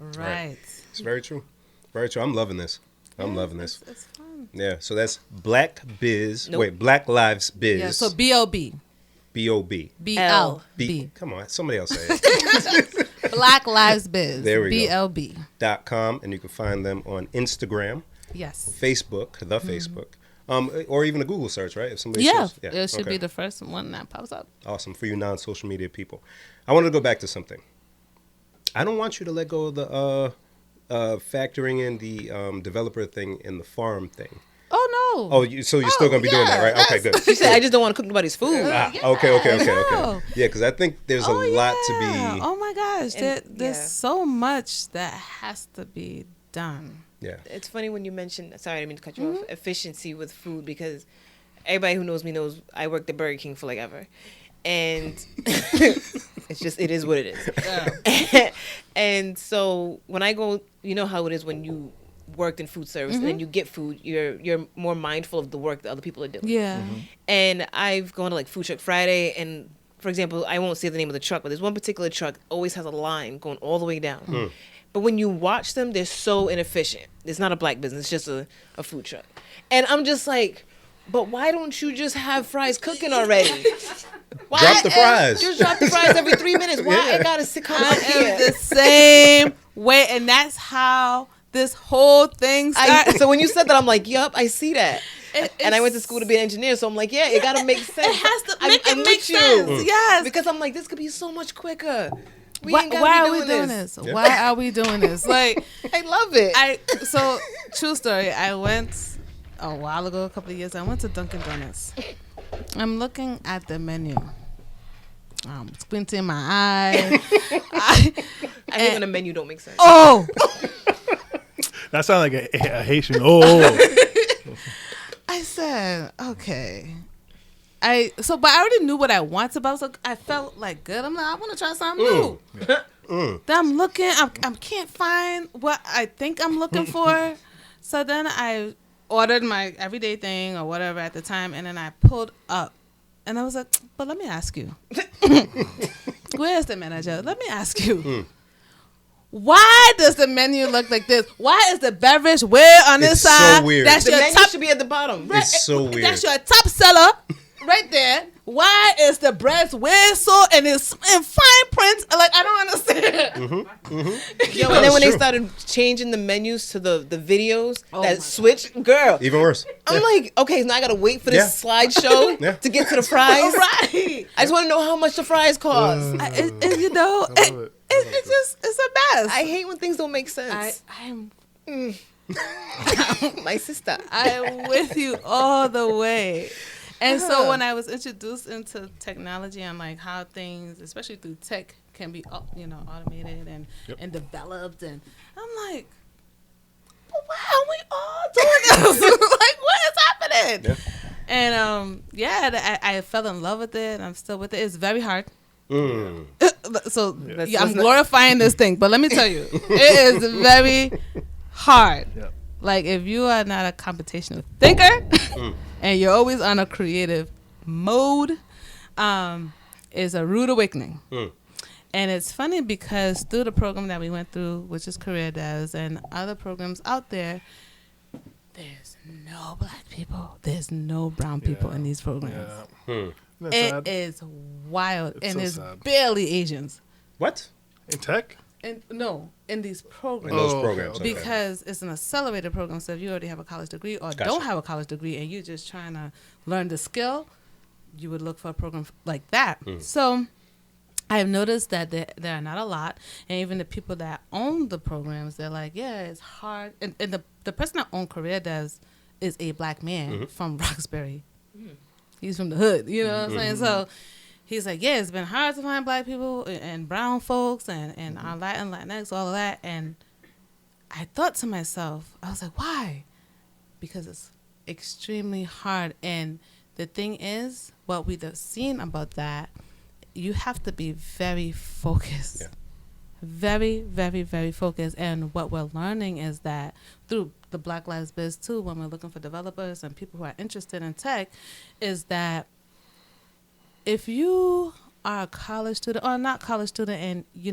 Right. It's very true. Very true. I'm loving this. I'm loving this. It's fun. Yeah. So that's Black Biz. Nope. Wait, Black Lives Biz. Yeah, so B-O-B. B-O-B. B-L-B. Come on, somebody else say it. Black Lives Biz. There we go. B-L-B. .com, and you can find them on Instagram, Yes. Facebook, Facebook, or even a Google search, right? If somebody Yeah, searches- it should okay. be the first one that pops up. Awesome for you non-social media people. I want to go back to something. I don't want you to let go of the factoring in the developer thing and the farm thing. Oh, no. Oh, so you're still going to be doing that, right? Okay, good. She said, "I just don't want to cook nobody's food." Okay. no. Yeah, because I think there's a lot to be. Oh, my gosh. And- There's yeah. so much that has to be done. Yeah. It's funny when you mention. Sorry, I didn't mean to cut you off. Efficiency with food, because everybody who knows me knows I worked at Burger King for like ever, and it is what it is. And so when I go, you know how it is when you worked in food service and then you get food, you're more mindful of the work that other people are doing. Yeah. And I've gone to like Food Truck Friday, and for example, I won't say the name of the truck, but there's one particular truck always has a line going all the way down. But when you watch them, they're so inefficient. It's not a black business, it's just a food truck. And I'm just like, but why don't you just have fries cooking already? Why Drop the fries. Just drop the fries every 3 minutes. Why I gotta come I up am here? the same way, and that's how this whole thing started. So when you said that, I'm like, yup, I see that. And I went to It's- school to be an engineer, so I'm like, yeah, it gotta make sense. It has to I'm make it with make you. sense. Yes. Because I'm like, this could be so much quicker. Why ain't gotta are be we doing this? Yeah. Why are we doing this? Like, I love it. so true story. I went a while ago, a couple of years. I went to Dunkin' Donuts. I'm looking at the menu. I'm squinting my eye. I hate when a menu don't make sense. Oh, That sounds like a Haitian. Oh. I said, okay. But I already knew what I wanted, but I felt like good. I'm like, I want to try something new. Then I'm looking, I can't find what I think I'm looking for. So then I ordered my everyday thing or whatever at the time, and then I pulled up, and I was like, but let me ask you. Where's the manager? Let me ask you. Why does the menu look like this? Why is the beverage where on this It's so side? weird. That's The your menu top. should be at the bottom. It's so weird. That's your top seller right there. Why is the breast whistle and it's in fine print? Like, I don't understand. Yo, and then when they started changing the menus to the videos that switch, girl. Even worse. I'm like, okay, now I gotta wait for this slideshow to get to the fries. Right. I just want to know how much the fries cost. You know, it's just, it's a mess. I hate when things don't make sense. I'm My sister. I'm with you all the way. And so when I was introduced into technology and like how things, especially through tech, can be automated and developed, and I'm like, well, why are we all doing this? Like, what is happening? Yeah. And I fell in love with it. I'm still with it. It's very hard. So I'm glorifying this thing, but let me tell you, it is very hard. Yep. Like, if you are not a computational thinker and you're always on a creative mode, is a rude awakening. And it's funny because through the program that we went through, which is Career Devs, and other programs out there, there's no black people, there's no brown people in these programs. It is wild, and it's barely Asians. What? In tech? In these programs. In those programs. Okay. Because it's an accelerated program, so if you already have a college degree or don't have a college degree and you're just trying to learn the skill, you would look for a program like that. So I've noticed that there are not a lot, and even the people that own the programs, they're like, yeah, it's hard. And the person that owns Career Devs is a black man from Roxbury. He's from the hood, you know what I'm saying? So he's like, yeah, it's been hard to find black people and brown folks and our Latinx, all of that. And I thought to myself, I was like, why? Because it's extremely hard. And the thing is, what we've seen about that, you have to be very focused. Yeah. Very, very, very focused. And what we're learning is that through the Black Lives Biz too, when we're looking for developers and people who are interested in tech, is that if you are a college student or not college student and you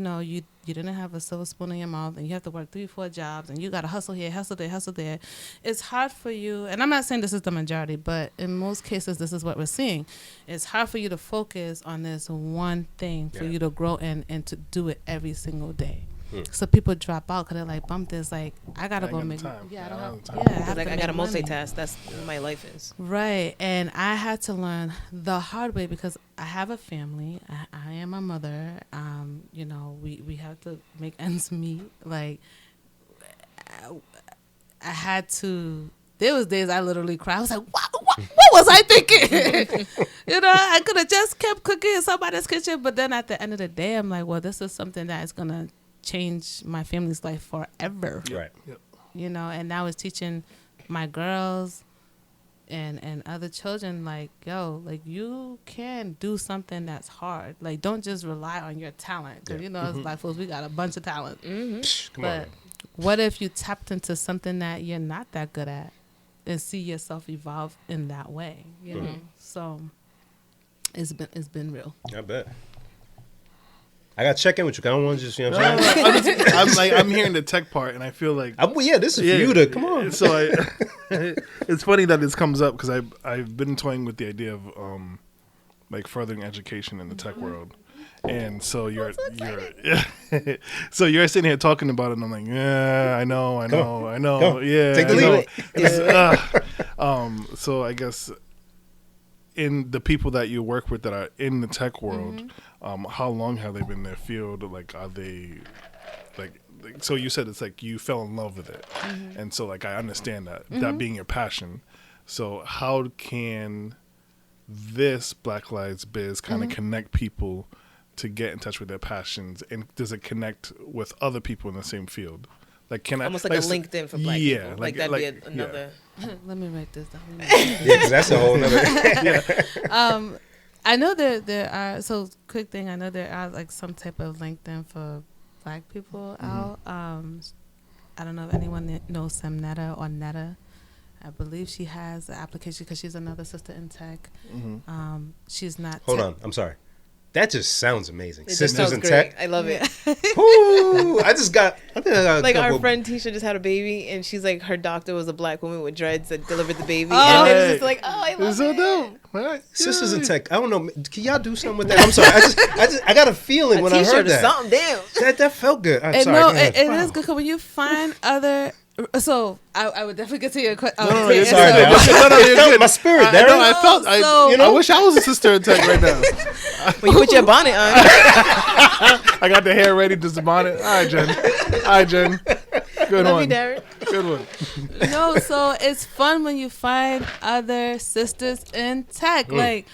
didn't have a silver spoon in your mouth and you have to work 3-4 jobs and you got to hustle here, hustle there, it's hard for you. And I'm not saying this is the majority, but in most cases this is what we're seeing. It's hard for you to focus on this one thing for you to grow and to do it every single day. So people drop out because they're like, bump this, like, I gotta go make time. I don't have time. I gotta multitask. That's what my life is. Right. And I had to learn the hard way because I have a family. I am a mother. We have to make ends meet. Like, I had to. There was days I literally cried. I was like, what was I thinking? I could have just kept cooking in somebody's kitchen. But then at the end of the day, I'm like, well, this is something that is going to change my family's life forever. Right. Yep. And now it's teaching my girls and other children, like, yo, like, you can do something that's hard. Like, don't just rely on your talent. Because, as black folks, we got a bunch of talent. Come on. What if you tapped into something that you're not that good at and see yourself evolve in that way, you know? So it's been real. I bet. I got to check in with you. I don't want to just, what I'm saying? I'm hearing the tech part, and I feel like... this is for you to... Come on. So it's funny that this comes up, because I've been toying with the idea of, furthering education in the tech world. And so you're so you're sitting here talking about it, and I'm like, yeah, I know, yeah. Take the lead. So I guess in the people that you work with that are in the tech world, how long have they been in their field? Like, are they like? So you said it's like you fell in love with it, and so like I understand that being your passion. So how can this Black Lives Biz kind of connect people to get in touch with their passions, and does it connect with other people in the same field? Like, can almost like a LinkedIn for black people. Like that'd be another. Yeah. Let me write this down. Because that's a whole other. I know there are. So quick thing. I know there are like some type of LinkedIn for black people out. I don't know if anyone knows Samnetta or Netta. I believe she has an application because she's another sister in tech. She's not. Hold on. I'm sorry. That just sounds amazing. It just Sisters sounds in great. Tech. I love it. Ooh, I think I got Like a our couple. friend Tisha just had a baby, and she's like, her doctor was a black woman with dreads that delivered the baby, Oh. and it's Right. just like, oh, I love It's so it. dope. Right? Sisters in Yay. Tech. I don't know. Can y'all do something with that? I'm sorry. I got a feeling when I T-shirt heard or that. something, damn. That felt good. I'm And sorry. no, go ahead. it is good 'cause when you find other. So I would definitely get to your question. No, you're Sorry, good. man. No, you're good. My spirit, I Darren. know. I felt. So- I wish I was a sister in Tech right now. When you put your bonnet on, I got the hair ready, just the bonnet. All right, Jen. Good love one. you, Derek. Good one. No, so it's fun when you find other sisters in tech. Like,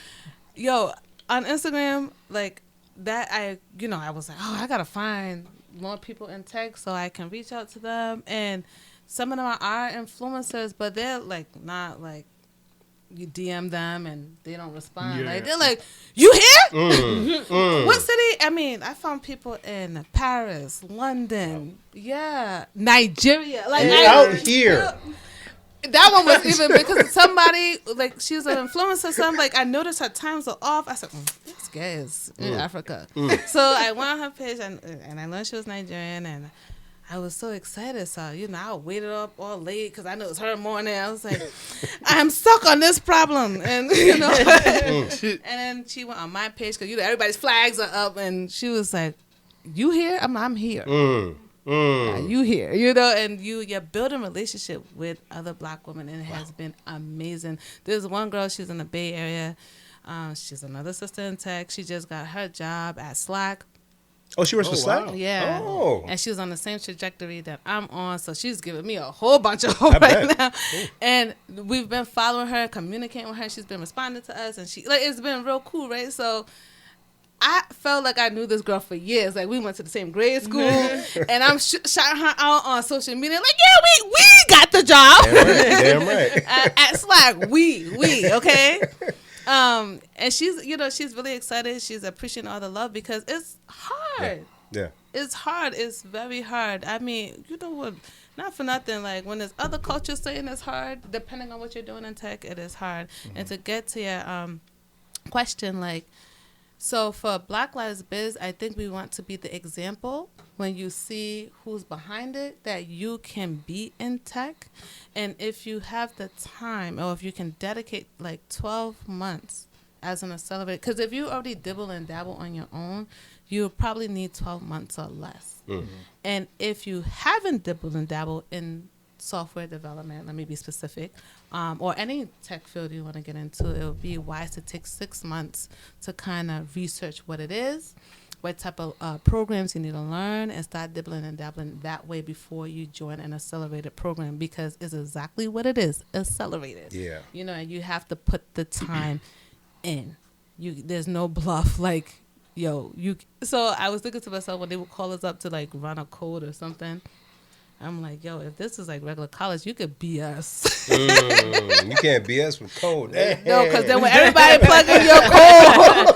yo, on Instagram, like that I was like, oh, I gotta find more people in tech so I can reach out to them. And some of them are influencers, but they're like not like you DM them and they don't respond. Yeah. Like they're like, you here? What city? I mean, I found people in Paris, London, Nigeria. Like Out here. that one was even because somebody like she was an influencer. So I'm like, I noticed her times are off. I said, this guy is in Africa. So I went on her page and I learned she was Nigerian and I was so excited. So I waited up all late because I knew it was her morning. I was like, I'm stuck on this problem, and and then she went on my page because everybody's flags are up, and she was like, "You here? I'm here." You here, and you're building relationship with other black women, and it has been amazing. There's one girl, she's in the Bay Area. She's another sister in tech. She just got her job at Slack. Oh, she works for Slack? wow. Yeah. Oh. And she was on the same trajectory that I'm on, so she's giving me a whole bunch of hope I bet. right now. And we've been following her, communicating with her. She's been responding to us, and it's been real cool, right? So I felt like I knew this girl for years. Like we went to the same grade school, and I'm shouting her out on social media, like, yeah, we got the job Damn right. at Slack. We okay. And she's really excited. She's appreciating all the love because it's hard. Yeah. It's hard. It's very hard. I mean, what? Not for nothing. Like when there's other cultures saying it's hard, depending on what you're doing in tech, it is hard. And to get to your question, like, so for Black Lives Biz, I think we want to be the example when you see who's behind it that you can be in tech. And if you have the time or if you can dedicate like 12 months as an accelerator, because if you already dibble and dabble on your own, you probably need 12 months or less. And if you haven't dibbled and dabbled in software development, let me be specific, or any tech field you want to get into, it would be wise to take 6 months to kind of research what it is, what type of programs you need to learn, and start dibbling and dabbling that way before you join an accelerated program, because it's exactly what it is, accelerated. Yeah. And you have to put the time in. There's no bluff, like, so I was thinking to myself when they would call us up to like run a code or something, I'm like, yo, if this is like regular college, you could BS. You can't BS with code. No, because then when everybody plug in your code,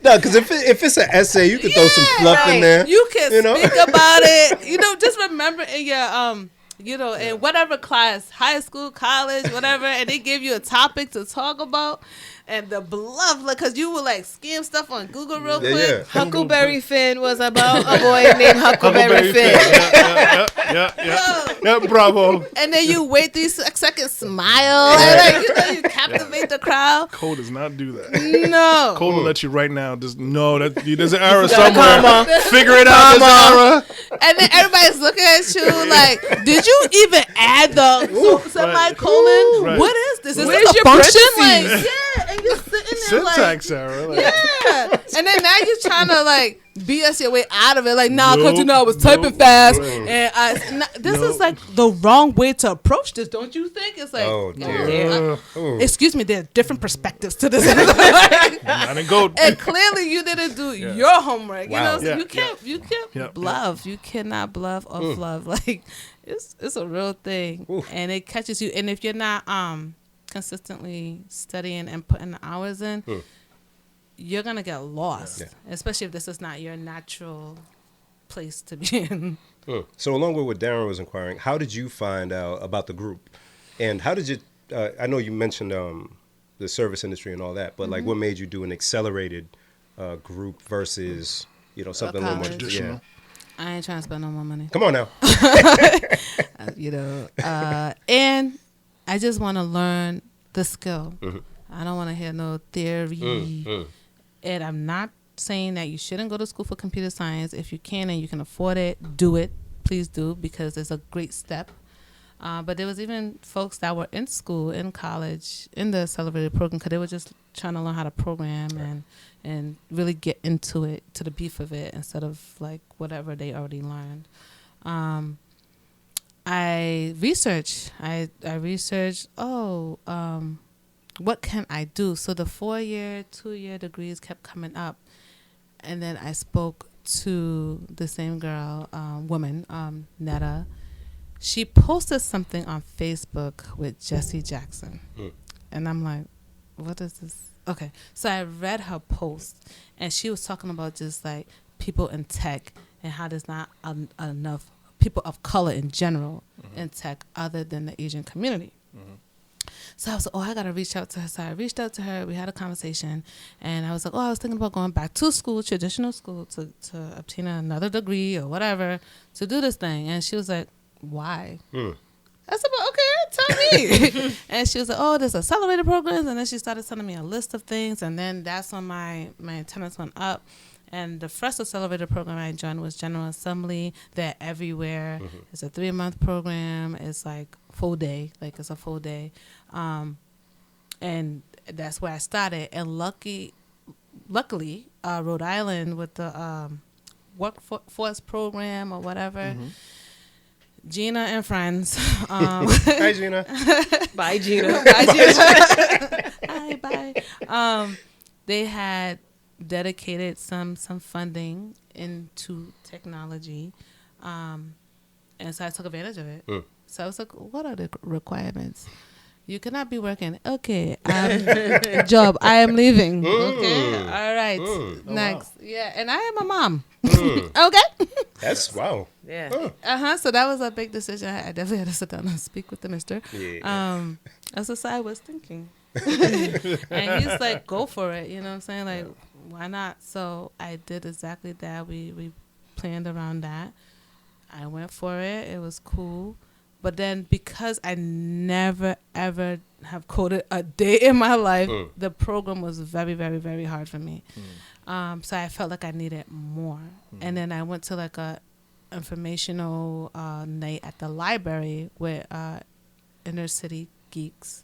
because if it's an essay, you can throw some fluff in there. You can speak about it. Just remember in your in whatever class, high school, college, whatever, and they give you a topic to talk about. And the bluff, because you would like skim stuff on Google real quick. Yeah. Huckleberry Finn was about a boy named Huckleberry Finn. Yeah, bravo. And then you wait 3 seconds, smile, and you captivate the crowd. Code does not do that. No. Code will let you right now just know that there's an error somewhere. comma. Figure it out. There's an error. And then everybody's looking at you like, did you even add the semicolon? Right. What is this? Is Where's this a your function? parentheses? Like, yeah, and you're sitting there Syntax error. Like, yeah. And then now you're trying to like BS your way out of it. Like, nah, because Nope, I was typing nope, fast. nope. And this is like the wrong way to approach this, don't you think? It's like, Oh, dear. excuse me, there are different perspectives to this. I didn't go. And clearly you didn't do your homework. Wow. So Yeah, you can't bluff. You cannot bluff or fluff. Like it's a real thing. And it catches you. And if you're not consistently studying and putting the hours in, you're gonna get lost. Especially if this is not your natural place to be in. So along with what Darren was inquiring, how did you find out about the group? And how did you, I know you mentioned the service industry and all that. But like, what made you do an accelerated group versus something a little more College. Traditional. Yeah. I ain't trying to spend no more money. Come on now. And I just want to learn the skill. I don't want to hear no theory. And I'm not saying that you shouldn't go to school for computer science. If you can and you can afford it, do it. Please do, because it's a great step. But there was even folks that were in school, in college, in the accelerated program, because they were just trying to learn how to program and really get into it, to the beef of it, instead of like whatever they already learned. I researched. What can I do? So the 4-year, 2-year degrees kept coming up. And then I spoke to the same girl, woman, Netta. She posted something on Facebook with Jesse Jackson. And I'm like, what is this? Okay. So I read her post, and she was talking about just like people in tech and how there's not enough people of color in general in tech other than the Asian community. So I was like, I got to reach out to her. So I reached out to her. We had a conversation. And I was like, I was thinking about going back to school, traditional school, to obtain another degree or whatever to do this thing. And she was like, why? I said, well, okay, tell me. And she was like, there's accelerated programs. And then she started sending me a list of things. And then that's when my attendance went up. And the first accelerated program I joined was General Assembly. They're everywhere. It's a 3-month program. It's like full day. Like it's a full day. And that's where I started. And luckily, Rhode Island with the workforce program or whatever, Gina and friends. Hi, Gina. Bye, Gina. Bye, Gina. Hi, bye. They had dedicated some funding into technology, and so I took advantage of it. So I was like, what are the requirements? You cannot be working. Okay, job, I am leaving. Okay, all right, next. Wow. Yeah, and I am a mom. Okay. That's wow. Yeah. So that was a big decision. I definitely had to sit down and speak with the mister. Yeah. That's what I was thinking. And he's like, go for it. You know what I'm saying? Like, why not? So I did exactly that. We planned around that. I went for it. It was cool. But then because I never, ever have coded a day in my life, the program was very, very, very hard for me. So I felt like I needed more. And then I went to like a informational night at the library with inner city geeks.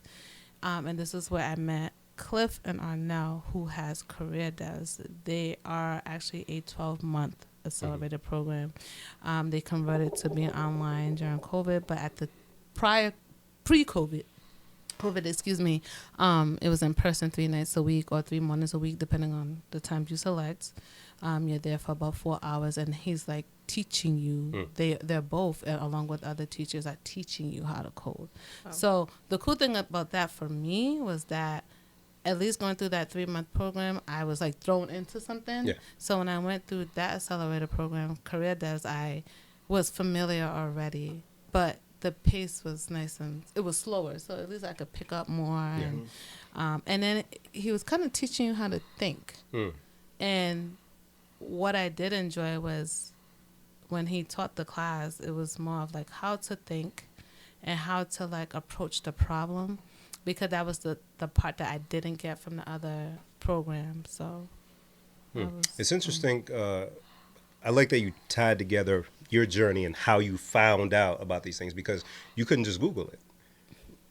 And this is where I met Cliff and Arnell, who has career devs. They are actually a 12-month accelerated program. They converted to being online during COVID, but at the pre-COVID, it was in person 3 nights a week or 3 mornings a week, depending on the time you select. You're there for about 4 hours, and he's like teaching you. They're both, along with other teachers, are teaching you how to code. Oh. So the cool thing about that for me was that at least going through that 3-month program, I was like thrown into something. Yeah. So when I went through that accelerator program, career devs, I was familiar already, but the pace was nice and it was slower. So at least I could pick up more. Yeah. And then he was kind of teaching you how to think. And what I did enjoy was when he taught the class, it was more of like how to think and how to like approach the problem, because that was the part that I didn't get from the other program. So it's interesting. I like that you tied together your journey and how you found out about these things, because you couldn't just Google it.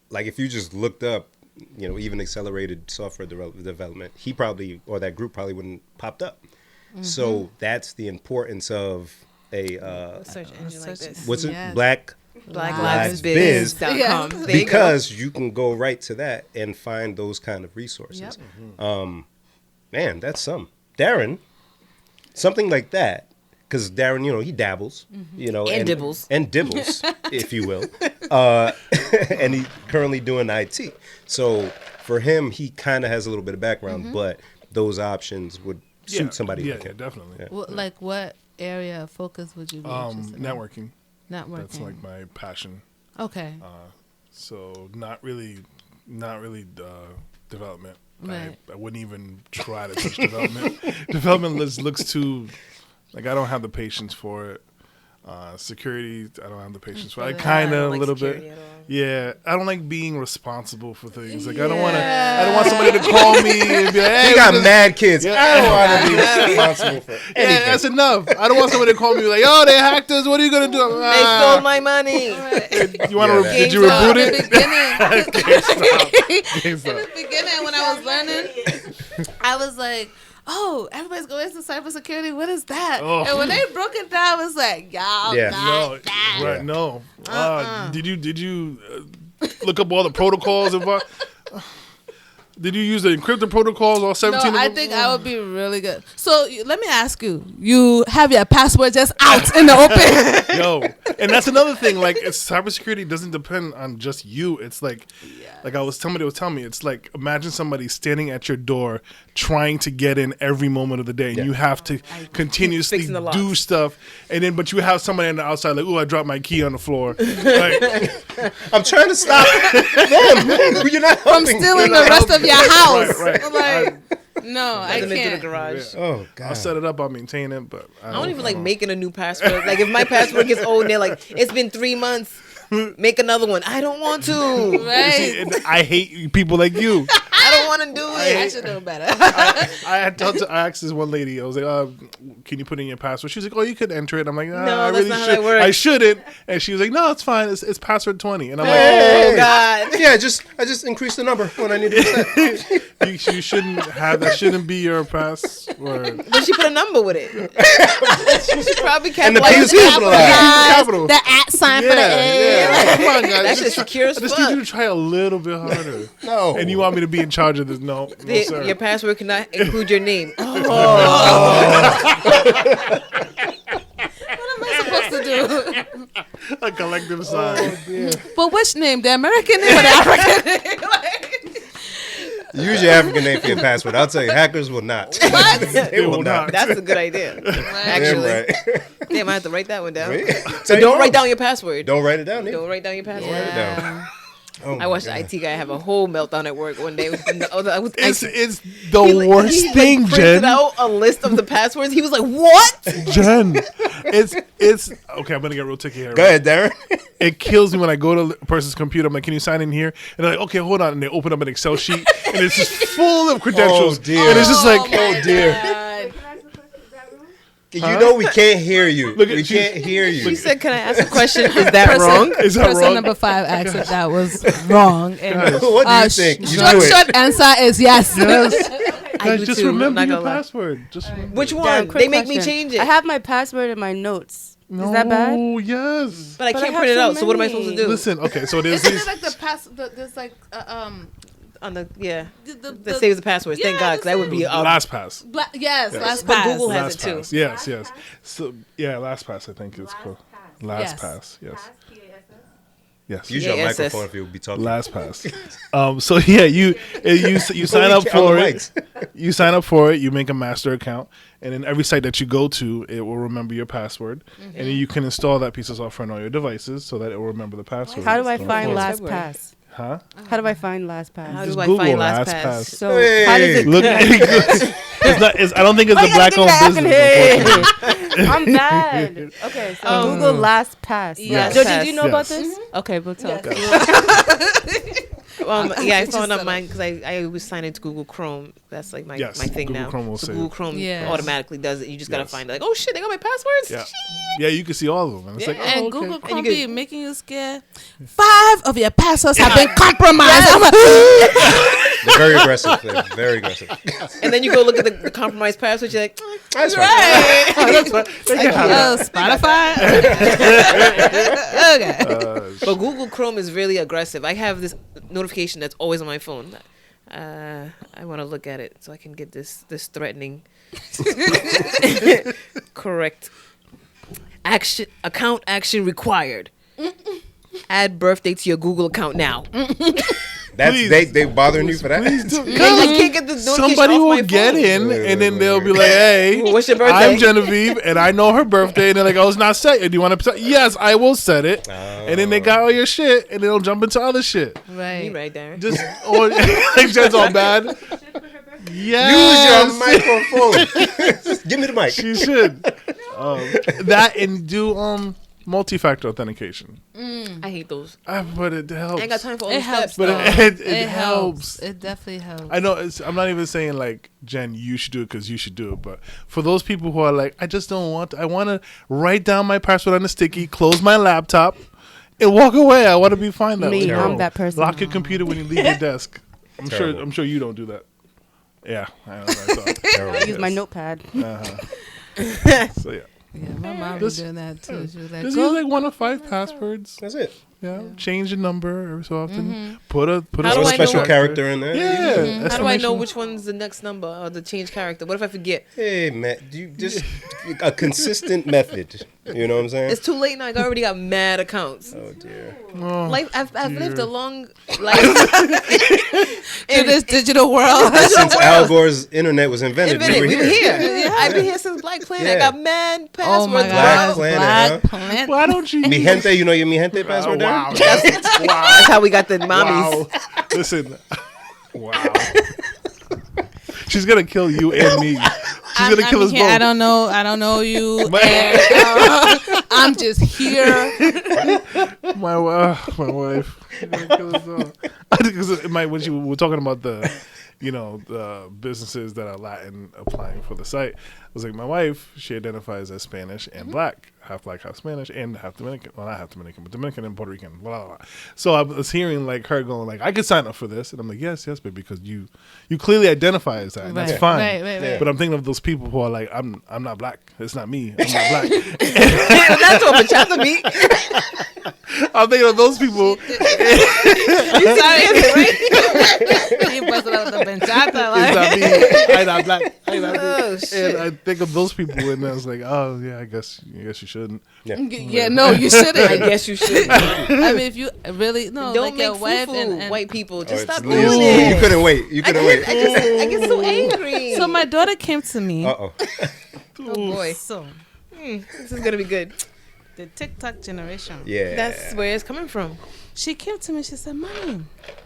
Like if you just looked up, even accelerated software development, he probably, or that group probably wouldn't popped up. So that's the importance of a search engine like this. What's it? Yes. Black Lives Biz.com. Yeah. Because you can go right to that and find those kind of resources. Yep. Man, that's some. Darren, something like that. Because Darren, he dabbles, and dibbles, if you will, and he's currently doing IT. So for him, he kind of has a little bit of background, but those options would suit somebody. Yeah, definitely. Yeah. Well, like what area of focus would you be interested in? Networking. That's like my passion. Okay. So not really the development. Right. I wouldn't even try to touch development. Development looks too like I don't have the patience for it. Security, I don't have the patience for it. I kind of a little bit. Yeah, I don't like being responsible for things. Like I don't want somebody to call me and be like, "Hey, you got mad kids." Yeah. I don't want to be responsible for anything. Yeah, that's enough. I don't want somebody to call me like, "Oh, they hacked us. What are you gonna do?" They stole my money. You want to? Did you reboot it? In the beginning, when I was learning, I was like, "Oh, everybody's going into cybersecurity. What is that?" Oh. And when they broke it down, I was like, "Y'all got that." Right? No. Did you look up all the protocols involved? Did you use the encrypted protocols, all 17 No, of I them? think I would be really good. So let me ask you: you have your password just out in the open? Yo, and that's another thing. Like, cybersecurity doesn't depend on just you. It's like, somebody was telling me, it's like imagine somebody standing at your door trying to get in every moment of the day, and you have to continuously do stuff, and then but you have somebody on the outside like, "Ooh, I dropped my key on the floor." Like, I'm trying to stop them. You're not From stealing the rest of your house. Right. Like, no, I Into the can't. garage. Yeah. Oh God. I'll set it up, I'll maintain it, but I don't even like making a new password. Like if my password gets old, and they're like, "It's been 3 months. Make another one." I don't want to. See, Right? and I hate people like you. I don't want to do it. I should know better. I asked this one lady. I was like, "Can you put in your password?" She was like, "Oh, you could enter it." I'm like, "Nah, No, I that's really not how should. that works. I shouldn't." And she was like, "No, it's fine. It's password 20." And I'm like, Oh God. Yeah, I just increased the number when I need to set. you shouldn't have that. Shouldn't be your password." But she put a number with it. She probably And the capitalized. P was capitalized. Capital. The @ sign for the A. Yeah. Come on, guys. That shit's secure as I just need you fuck. to try a little bit harder. No. And you want me to be in charge of this? No, sir. Your password cannot include your name. What am I supposed to do? A collective sign. But which name? The American name or the African name? Use your African name for your password. I'll tell you, hackers will not. They will not. That's a good idea. Actually, Damn right. damn, I have to write that one down. Right? So don't write down your password. Don't write it down. Don't write down your password. Write it down. Oh I watched the IT guy have a whole meltdown at work one day. It's the worst thing, printed Jen. out a list of the passwords. He was like, "What?" Jen, it's okay. I'm gonna get real ticky here. Go ahead, Darren. It kills me when I go to a person's computer. I'm like, "Can you sign in here?" And they're like, "Okay, hold on." And they open up an Excel sheet, and it's just full of credentials. Oh, dear. And it's just like, Oh dear. You know we can't hear you. Look at- We can't hear She you. said, "Can I ask a question? Is that wrong?" is that Person wrong? number 5 asked if that was wrong. And What do you think? You do it. short answer is yes. Yes. I Guys, do just too, I'm remember not your gonna lie. password. Just remember. Which one? Damn, They quick make me question. change it. I have my password in my notes. Is that bad? Oh yes. but I But can't I print it have out. so So what am I supposed to many. do? Listen. Okay. So there's Isn't these. it like the pass? There's like On the the that saves the passwords. Thank God, because that would be LastPass. yes, last But pass. Google has it too. LastPass. Yes. So yeah, LastPass. I think it's called LastPass. Yes. Yes. Use your Yeah, SS. microphone if you be talking. LastPass. So yeah, you sign up for it. You sign up for it. You make a master account, and then every site that you go to, it will remember your password, and then you can install that piece of software on all your devices so that it will remember the password. How do I So- find February. LastPass? Huh? How do I find LastPass? How Just do I Google find LastPass? LastPass. So Hey. how does it? Look, it's not. I don't think it's Why the you gotta black-owned give me business. that Hey, I'm bad. Okay, so Google LastPass. Yes. Georgie, do you know about Yes. this? Okay, we'll talk. Yeah, I found out mine because I always sign into Google Chrome. That's like my Yes, thing Google now. Chrome will so save. Google Chrome Yes. automatically does it. You just gotta Yes. find it. Like, oh shit, they got my passwords. Yeah. Yeah, you can see all of them. And it's like, And oh, okay. Google And Chrome you be making you scared. 5 of your passwords have been compromised. Yes. I'm like, They're very aggressive. They're very aggressive. And then you go look at the compromised password. You're like, That's right. Spotify. Okay. but Google Chrome is really aggressive. I have this notification that's always on my phone. I want to look at it so I can get this threatening. Correct. Account action required. Add birthday to your Google account now. That's Please. they bothering you for that? Please do. I can't get the Somebody will get in, and then they'll be like, "Hey, What's your birthday? I'm Genevieve, and I know her birthday." And they're like, "Oh, it's not set. Do you want to?" Yes, I will set it. And then they got all your shit, and they'll jump into other shit. Right. You right there. Just or like Jen's all bad. Yes. Use your microphone. Give me the mic. She should. That and do multi-factor authentication. I hate those. But it helps. I ain't got time for all It the helps, steps. But though. it helps. It definitely helps. I know. I'm not even saying like Jen, you should do it because you should do it. But for those people who are like, I just don't want. I want to write down my password on a sticky, close my laptop, and walk away. I want to be fine that way. Me, I'm that person. Lock your computer when you leave your desk. I'm Terrible. sure you don't do that. Yeah, I know. That's all. I use my notepad. So yeah, Yeah, my mom Just- was doing that too. She was like, just go. use like 1 of 5 passwords. That's it. Yeah, change the number every so often. Put a How Put do a I special know? character in there. Yeah. How do I know exclamation- which one's the next number or the change character? What if I forget? Hey, Matt, do you just a consistent method? You know what I'm saying? It's too late now. I already got mad accounts. Oh dear. Oh, Like I've lived a long life In this digital world. Since Al Gore's internet was invented, we were We were here. here. I've been here since Black Planet. I Yeah. got mad Oh my passwords. God. Planet, Black huh? Planet. why don't you? Mi gente, you know your mi gente password there? wow. That's how we got the mommies. Wow. Listen. Wow. She's gonna kill you and me. She's gonna kill us both. I don't know. I don't know you. And, I'm just here. My wife. She's gonna kill us all. Because when we were talking about the businesses that are Latin applying for the site, I was like, my wife, she identifies as Spanish and Black, half Black, half Spanish, and half Dominican. Well, not half Dominican, but Dominican and Puerto Rican. Blah, blah, blah. So I was hearing like her going like, I could sign up for this, and I'm like, yes, baby, because you clearly identify as that, and that's Right, fine. right. But I'm thinking of those people who are like, I'm not Black. It's not me. I'm not Black. That's what bachata be. I'm thinking of those people. You sorry, right? He busted out the benchata. It's Like. not me. I'm not Black. I'm not me. Oh, shit. And I think of those people, and I was like, oh yeah, I guess you shouldn't. Yeah, no, you shouldn't. I guess you should. I mean, if you really no, Don't like make your wife fufu, and white people. Just Oh, stop it's doing Liz. You it. couldn't wait. You I couldn't wait. get so angry. So my daughter came to me. Uh-oh. Oh boy, So this is gonna be good. the TikTok generation. Yeah. That's where it's coming from. She came to me. She said, "Mommy,"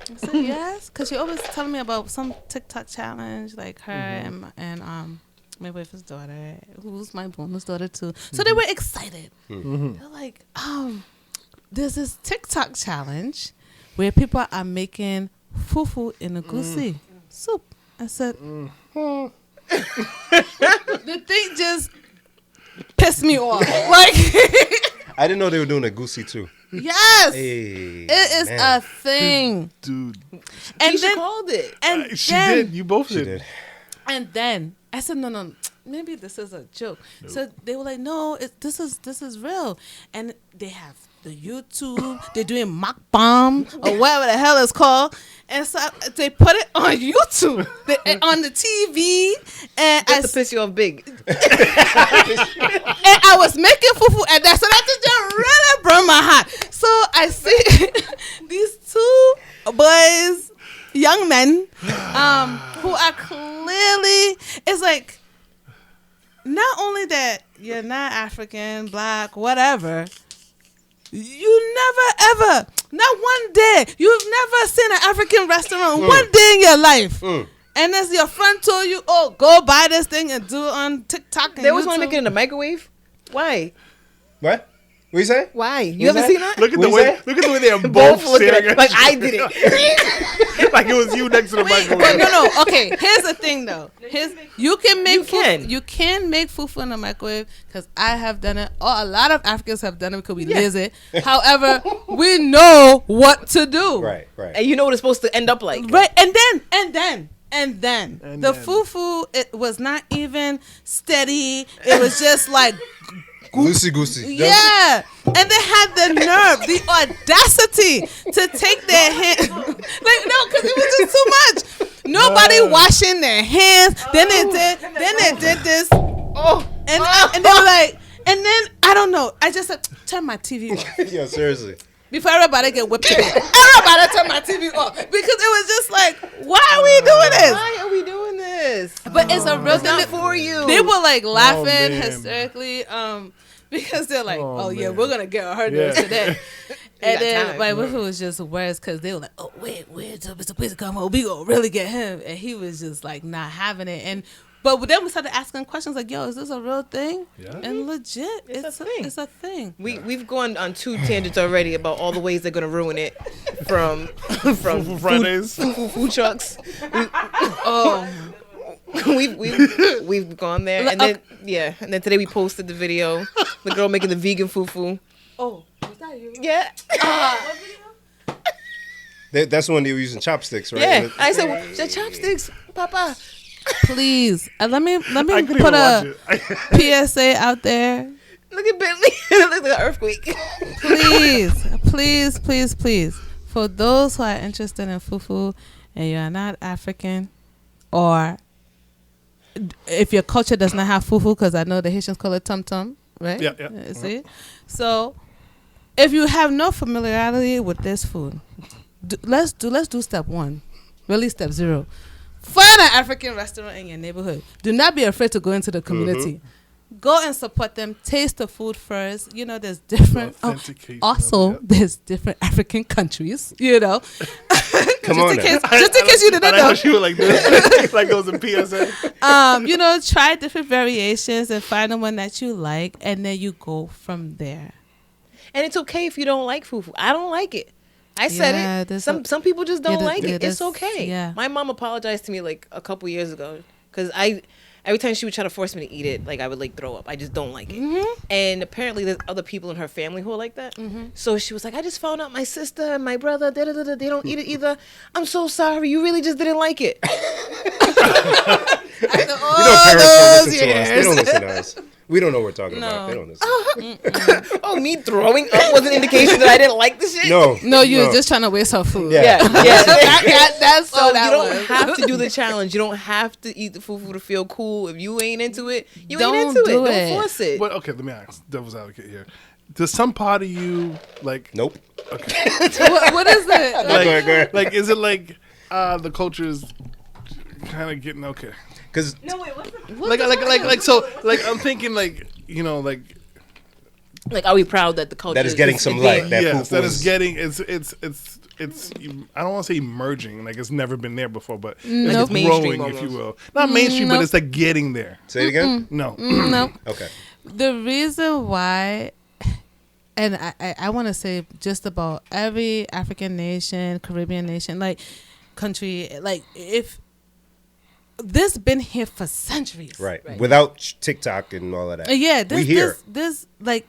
I said, "Yes," because she always telling me about some TikTok challenge, like her and my wife's daughter, who's my bonus daughter too. So they were excited. They're like, there's this TikTok challenge where people are making fufu in a goosey soup. I said, the thing just pissed me off. Like, I didn't know they were doing a goosey too. yes, Hey, it is man. a thing. Dude, And Keisha then, called it. and she then, did. You both She did. did. And then I said, no, maybe this is a joke. So they were like, no, this is real. And they have the YouTube, they're doing mukbang or whatever the hell it's called. And so they put it on YouTube, on the TV. And Just to piss you off big. and I was making fufu and that, so that just really burned my heart. So I see these 2 boys, young men, who are clearly, it's like, not only that you're not African, Black, whatever, you never ever, not one day, you've never seen an African restaurant one day in your life. And as your friend told you, oh, go buy this thing and do it on TikTok and They always want to YouTube. make it in the microwave. Why? What? What you say? Why? You What's haven't that? seen that? Look at What the you way. say? Look at the way they are both Both looking staring at at like you. I did it. Like it was you next to the Wait, microwave. no. Okay, here's the thing though. You can make You can make fufu in the microwave because I have done it. Or a lot of Africans have done it because we Yeah. lazy. However, we know what to do. Right. And you know what it's supposed to end up like. Right, and then And the then. fufu, it was not even steady. It was just like Goosey goosey. yeah, and they had the nerve, the audacity to take their hand. Like no, because it was just too much. Nobody washing their hands. Then they did this. And they were like, and then I don't know. I just said, turn my TV off. Yo, seriously. before everybody get whipped today. Everybody turn my TV off because it was just like, why are we doing this? Why are we doing this? But it's a real It's not for you. They were like laughing man. hysterically, because they're like, Oh, yeah, man. we're gonna get on her nerves Yeah. today. And got then time. my wife was just worse because they were like, oh wait, it's supposed to come home. We gonna really get him, and he was just like not having it. But then we started asking questions like, yo, is this a real thing? Yeah. And legit, It's a thing. It's a thing. We've gone on 2 tangents already about all the ways they're gonna ruin it, from Fufu Fridays. food trucks. Oh, We've gone there, and then today we posted the video, the girl making the vegan fufu. was that you? Yeah, That's when they were using chopsticks, right? yeah. I said the chopsticks, Papa. Please, let me I couldn't put even a watch it. PSA out there. Look at Bentley. Look at the earthquake. Please, for those who are interested in fufu and you are not African, or if your culture does not have fufu, because I know the Haitians call it tum tum, right? Yeah. See, so if you have no familiarity with this food, let's do step 1, really step 0. Find an African restaurant in your neighborhood. Do not be afraid to go into the community. Go and support them. Taste the food first. You know, there's different. Authentication Also, of it, there's different African countries. You know, Come on. just in case you didn't I know. thought you were like this, like it was a PSA. You know, try different variations and find the one that you like, and then you go from there. And it's okay if you don't like fufu. I don't like it. I said Yeah, it. there's Some people just don't like it. there's- It's okay. yeah. My mom apologized to me like a couple years ago because every time she would try to force me to eat it, like I would like throw up. I just don't like it. And apparently there's other people in her family who are like that. So she was like, I just found out my sister and my brother, they don't eat it either. I'm so sorry. You really just didn't like it. You know, parents don't listen to us. They don't listen to us. We don't know what we're talking about. They don't listen. Oh, me throwing up was an indication that I didn't like the shit? No, you were just trying to waste her food. Yeah. Yeah. That's So all that you don't was. have to do the challenge. You don't have to eat the fufu to feel cool. If you ain't into it, you Don't ain't into do it. it. Don't force it. But okay, let me ask, devil's advocate here. Does some part of you like? Nope. What is it? Like, Go ahead. like, is it like the culture is kind of getting okay? Because No, wait, what's the... Like, so, like, I'm thinking, like, you know, like, Like, are we proud that the culture that is getting some being- light. That yes, fufu that is is getting, it's. I don't want to say emerging, like it's never been there before, but Nope. like It's mainstream growing, if you almost. will. Not mainstream, but Nope. it's like getting there. Say it again. No, No. Okay. The reason why, and I want to say just about every African nation, Caribbean nation, like country, like if this been here for centuries. Right. Without TikTok and all of that. Yeah, we here. this like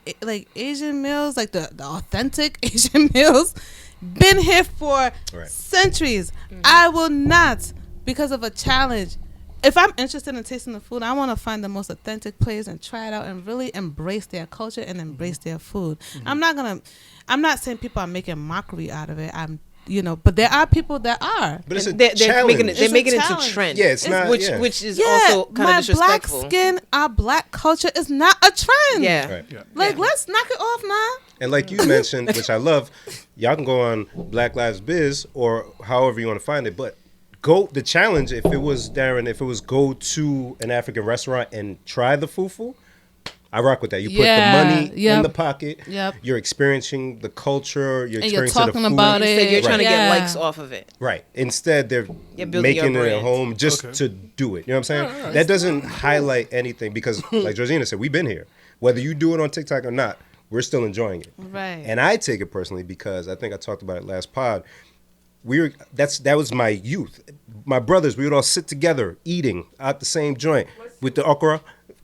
Asian meals, like the authentic Asian meals, been here for Right. centuries. I will not, because of a challenge. If I'm interested in tasting the food, I want to find the most authentic place and try it out and really embrace their culture and embrace their food. I'm not saying people are making mockery out of it. But there are people that are. But it's a They're challenge. making it. They're It's a making it into challenge. trend. Yeah, it's not- Which yeah. which is Yeah, also kind my of black disrespectful. skin, our black culture is not a trend. Yeah. Right. yeah. Like, let's knock it off now. And like you mentioned, which I love, y'all can go on Black Lives Biz or however you want to find it. But the challenge, if it was go to an African restaurant and try the fufu, I rock with that. You put Yeah, the money yep. in the pocket. Yep. You're experiencing the culture. You're And you're experiencing talking the food. about Instead, it. you're trying to get Yeah. likes off of it. Right. Instead, they're You're building making your it at brand. home just Okay. to do it. You know what I'm saying? That doesn't highlight anything because, like Georgina said, we've been here. Whether you do it on TikTok or not, we're still enjoying it. Right. And I take it personally because I think I talked about it last pod. That was my youth. My brothers, we would all sit together eating out the same joint with the okra.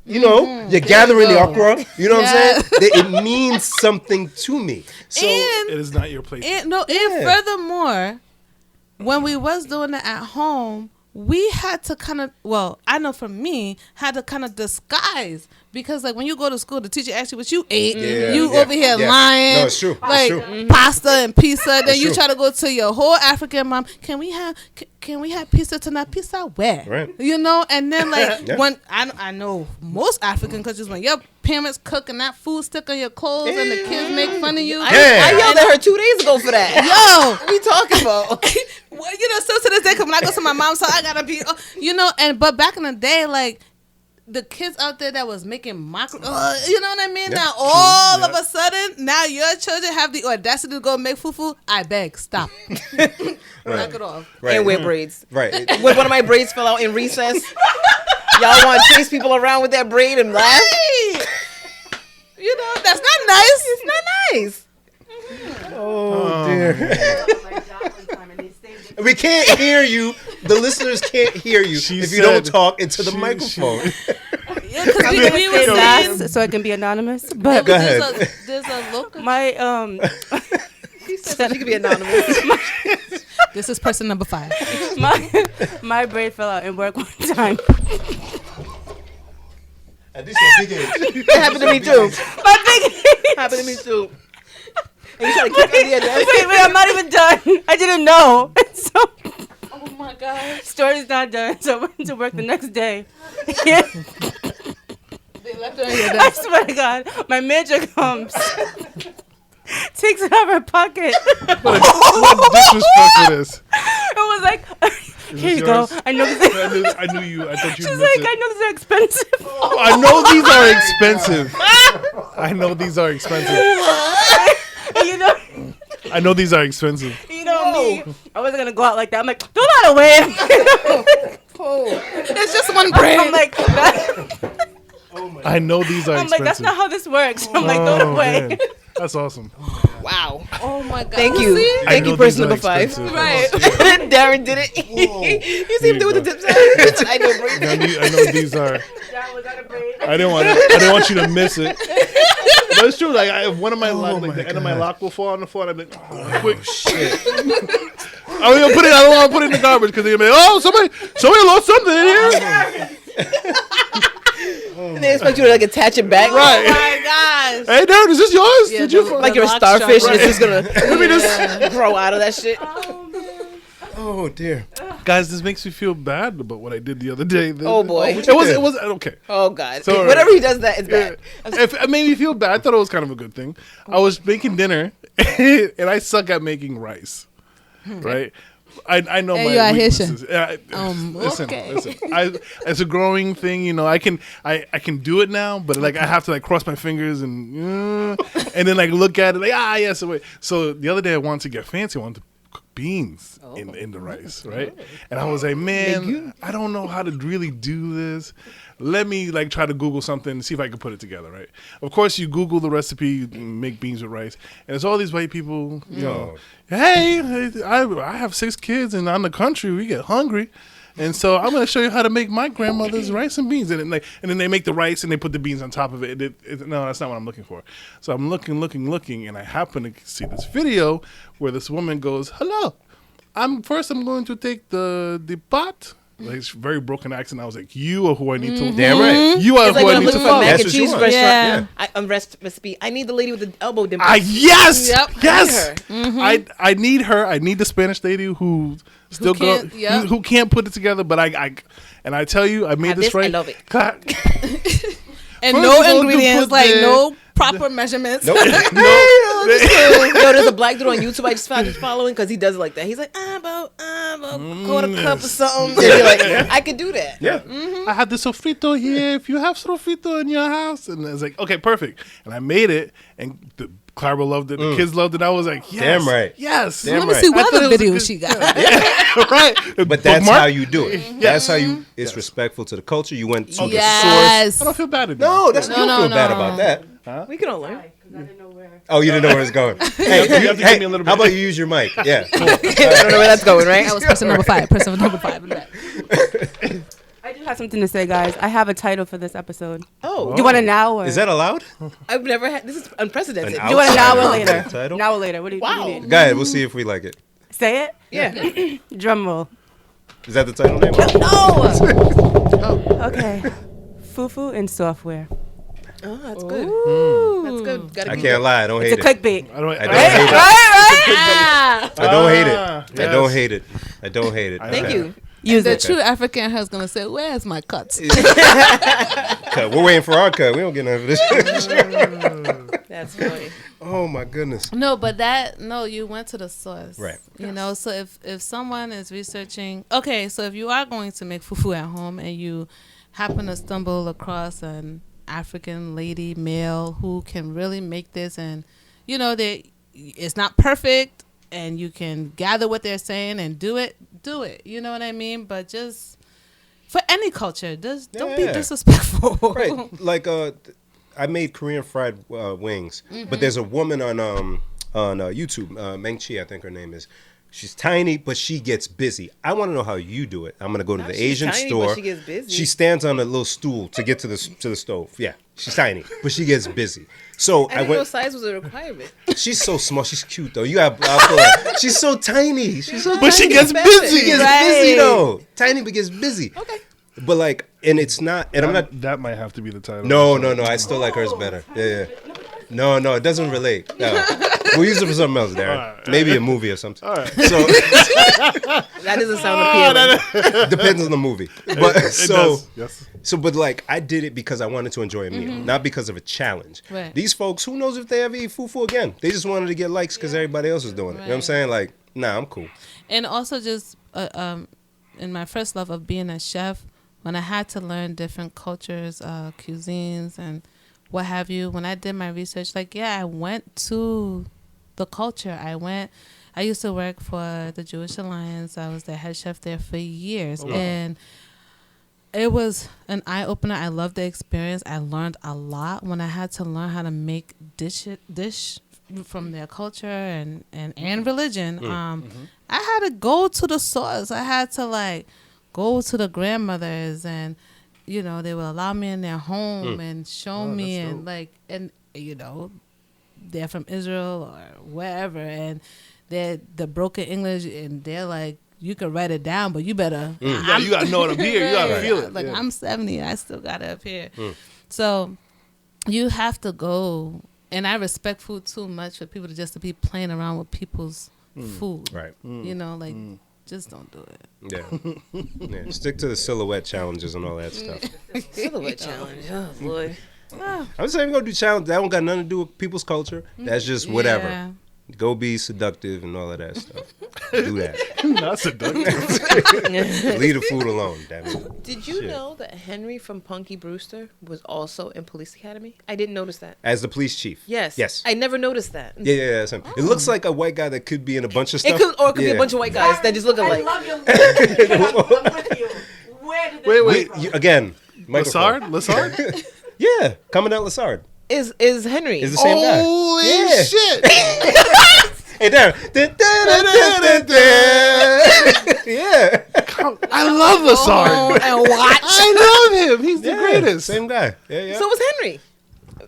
You know, you're gathering the go. okra. You know what Yeah. I'm saying? It means something to me. So And It is not your place. And Yeah. furthermore, when we was doing it at home, we had to kind of, well, I know for me, had to kind of disguise. Because, like, when you go to school, the teacher asks you what you ate. Over here lying. No, it's true. Like, it's true. pasta and pizza. Then you true. try to go to your whole African mom. Can we have pizza tonight? Pizza where? Right. You know? And then, like, when I know most African countries, when your parents cook and that food stick on your clothes and the kids make fun of you. I yelled at her 2 days ago for that. Yo! What are you talking about? Well, you know, still to this day, because when I go to my mom's house, I gotta be, you know, but back in the day, like, the kids out there that was making mockery, you know what I mean? Now, all of a sudden, now your children have the audacity to go make fufu. I beg, stop. Knock it off. Right. And wear braids. Right. When one of my braids fell out in recess, y'all want to chase people around with that braid and laugh? You know, that's not nice. It's not nice. Oh, dear. We can't hear you. The listeners can't hear you if you don't talk into the microphone. Yeah, because we were last, so I can be anonymous. But Go ahead. There's a local. She said she could be anonymous. This is person number 5. my braid fell out in work one time. This is a big age. It happened to me too. My big Happened to me too. And you try to keep on the edge. wait, I'm not even done. I didn't know. So, Oh my God. story's not done. So I went to work the next day. Yeah. They left her in your I desk. swear to God, my manager comes, takes it out of her pocket, What disrespect it is. and was like, "Here you yours? go. I know this." I knew you. I thought you She's missed like, it. "I know this is expensive." I know these are expensive. I know these are expensive. you know, I know these are expensive. me. I wasn't gonna go out like that. I'm like, "Throw that away." It's just one braid. I'm like, I know these are I'm expensive. like, that's not how this works. I'm like, throw it away. Man. That's awesome. Wow. Oh my God. Thank you. I Thank know you, person these number are 5. expensive. Right. Darren did it. You see him do with the dip side? I know. I know these are. I didn't want you to miss it. But it's true. Like if one of my lock, like the end of my lock will fall on the floor, I'm like, oh, quick shit. I don't want to put it in the garbage because they're gonna be, oh, somebody lost something in here. And they expect you to like attach it back. Right. Oh my gosh. Hey, Darren, is this yours? Yeah, Did you? the- Like you're a lock starfish shop, and it's just gonna Let me just. grow out of that shit. Oh, dear. Guys, this makes me feel bad about what I did the other day. Oh, boy. It was okay. Oh God. So, Whenever he does that, it's bad. If it made me feel bad, I thought it was kind of a good thing. I was making dinner, and I suck at making rice. Right? I know Hey, my you are weaknesses. okay. Listen. It's a growing thing, you know. I can do it now, but like I have to like cross my fingers and then like look at it like yes. So the other day I wanted to get fancy. I wanted to cook beans in the rice, right? And I was like, man, I don't know how to really do this. Let me like try to Google something and see if I can put it together, right? Of course, you Google the recipe, make beans with rice, and it's all these white people, you know, hey, I have 6 kids and I'm in the country, we get hungry. And so I'm going to show you how to make my grandmother's rice and beans. And then they make the rice and they put the beans on top of it. No, that's not what I'm looking for. So I'm looking, and I happen to see this video where this woman goes, hello, I'm going to take the pot. Like, it's very broken accent. I was like, you are who I need to. Damn right. You are It's like who when I I'm need to looking for a follow. mac That's and what you cheese want. restaurant. Yeah. Recipe. I need the lady with the elbow dimple. Yes. Yep. Yes. I I need her. I need the Spanish lady who still who can't put it together. But I tell you, I made Have this this, right. I love it. And First no of all, to ingredients, put like the- no proper measurements. Yo, there's a black dude on YouTube I just found following because he does it like that. He's like, about quarter cup or something. And you're like, I could do that. Yeah. I had the sofrito here. If you have sofrito in your house, and it's like, okay, perfect. And I made it, and Clara loved it. The kids loved it. I was like, yes, Damn right. yes. Damn Let me right. see I what thought other it was a videos good- she got. Right. But that's Bookmark? how you do it. That's how you. It's respectful to the culture. You went to the source. Yes. I don't feel bad at No, that's you don't No, feel bad no. about that. We can all learn. Oh, you didn't know where it's going. Hey, You have to give me a little how bit. about you use your mic? Yeah. I don't know where that's going, right? That was person number 5. Person number 5. in the back. I do have something to say, guys. I have a title for this episode. Oh, Do you want an hour? Is that allowed? I've never had. This is unprecedented. An Do you want an hour outsider later? title? An hour later. What do you Wow. need? Go ahead. We'll see if we like it. Say it. Yeah. Drum roll. Is that the title name? No. Okay. Fufu in software. Oh, that's good. That's good. Gotta I be can't lie. I don't hate It's a it. clickbait. I don't, I don't hate it. I don't hate it. yes. I don't hate it. I don't hate it. Thank you. Use The it. true African is gonna say, "Where's my cuts?" Cut. We're waiting for our cut. We don't get none of this. That's funny. Oh my goodness. No, but you went to the source. Right. You know, so if someone is researching, okay, so if you are going to make fufu at home and you happen to stumble across an African lady, male, who can really make this, and, you know, it's not perfect, and you can gather what they're saying and do it. You know what I mean? But just for any culture, just don't be disrespectful. Right. Like, I made Korean fried wings, but there's a woman on YouTube, Meng Chi, I think her name is. She's tiny, but she gets busy. I want to know how you do it. I'm gonna go to the Asian tiny, store. but she gets busy. She stands on a little stool to get to the stove. Yeah, she's tiny, but she gets busy. So I didn't know size was a requirement. She's so small. She's cute though. She's so tiny. But she gets busy. She gets busy though. Tiny, but gets busy. Okay. But like, and it's not. And I'm not. That might have to be the title. No. I still like hers better. Yeah. No, it doesn't relate. No. We'll use it for something else, Darren. Right. Maybe a movie or something. All right. So That doesn't sound appealing. depends on the movie. But It does. Yes. but like I did it because I wanted to enjoy a meal, not because of a challenge. Right. These folks, who knows if they ever eat fufu again? They just wanted to get likes because everybody else was doing it. You know what I'm saying? Like, nah, I'm cool. And also just in my first love of being a chef, when I had to learn different cultures, cuisines, and what have you, when I did my research, like, I went to the culture. I used to work for the Jewish Alliance. I was the head chef there for years. Oh, wow. And it was an eye-opener. I loved the experience. I learned a lot when I had to learn how to make dish from their culture and religion. I had to go to the source. I had to, like, go to the grandmothers, and, you know, they would allow me in their home and show me, and dope. Like, and, you know, they're from Israel or wherever, and they're the broken English, and they're like, you can write it down, but you better. You gotta know it up here. You gotta feel it. Like, I'm 70, I still got it up here. So you have to go, and I respect food too much for people to be playing around with people's food. Right. You know, like, just don't do it. Yeah. Stick to the silhouette challenges and all that stuff. Silhouette challenge. Oh, boy. I'm saying we're gonna do challenge. That don't got nothing to do with people's culture. That's just whatever. Yeah. Go be seductive and all of that stuff. Do that. Not seductive. Leave the food alone, damn it. Did you know that Henry from Punky Brewster was also in Police Academy? I didn't notice that. As the police chief. Yes. I never noticed that. Yeah. That's him. It looks like a white guy that could be in a bunch of stuff. It could be a bunch of white guys that just look alike. I love your I'm with you. Where did this Wait. Again. Lassard? Yeah. Commandant Lassard. Is Henry. Is the same guy. Holy shit. Hey, there. Yeah. I love Lassard. And watch. I love him. He's the greatest. Same guy. Yeah. So was Henry.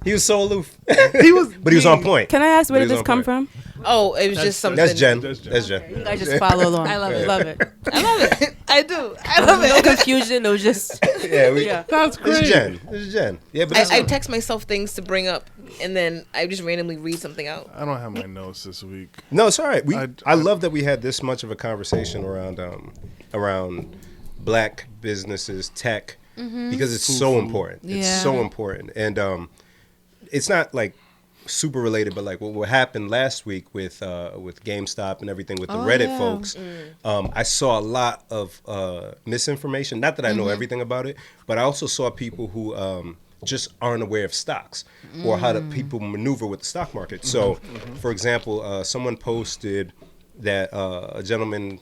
He was so aloof. But he was on point. Can I ask where But did he's this on come point. from? Oh, it was just something. That's Jen. That's Jen. That's Jen. You guys just follow along. I love it. Love it. I love it. I do. I love No it. confusion. No, just Yeah. That's great. It's Jen. Yeah, but I text myself things to bring up, and then I just randomly read something out. I don't have my notes this week. no, it's all right. I I love that we had this much of a conversation around black businesses, tech, because it's so important. It's Yeah. so important, and it's not like super related, but like what happened last week with GameStop and everything with the Reddit folks. I saw a lot of misinformation. Not that I know everything about it, but I also saw people who just aren't aware of stocks or how people maneuver with the stock market. So, for example, someone posted that a gentleman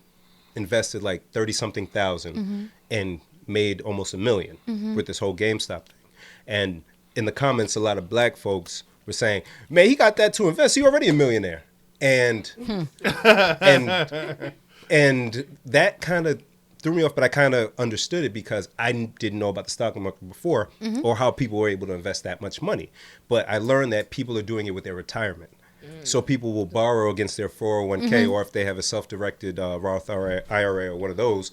invested like 30-something thousand and made almost $1 million with this whole GameStop thing. And in the comments, a lot of black folks were saying, "Man, he got that to invest. He already a millionaire." And and that kind of threw me off, but I kind of understood it because I didn't know about the stock market before or how people were able to invest that much money. But I learned that people are doing it with their retirement. So people will borrow against their 401k, or if they have a self-directed Roth IRA or one of those,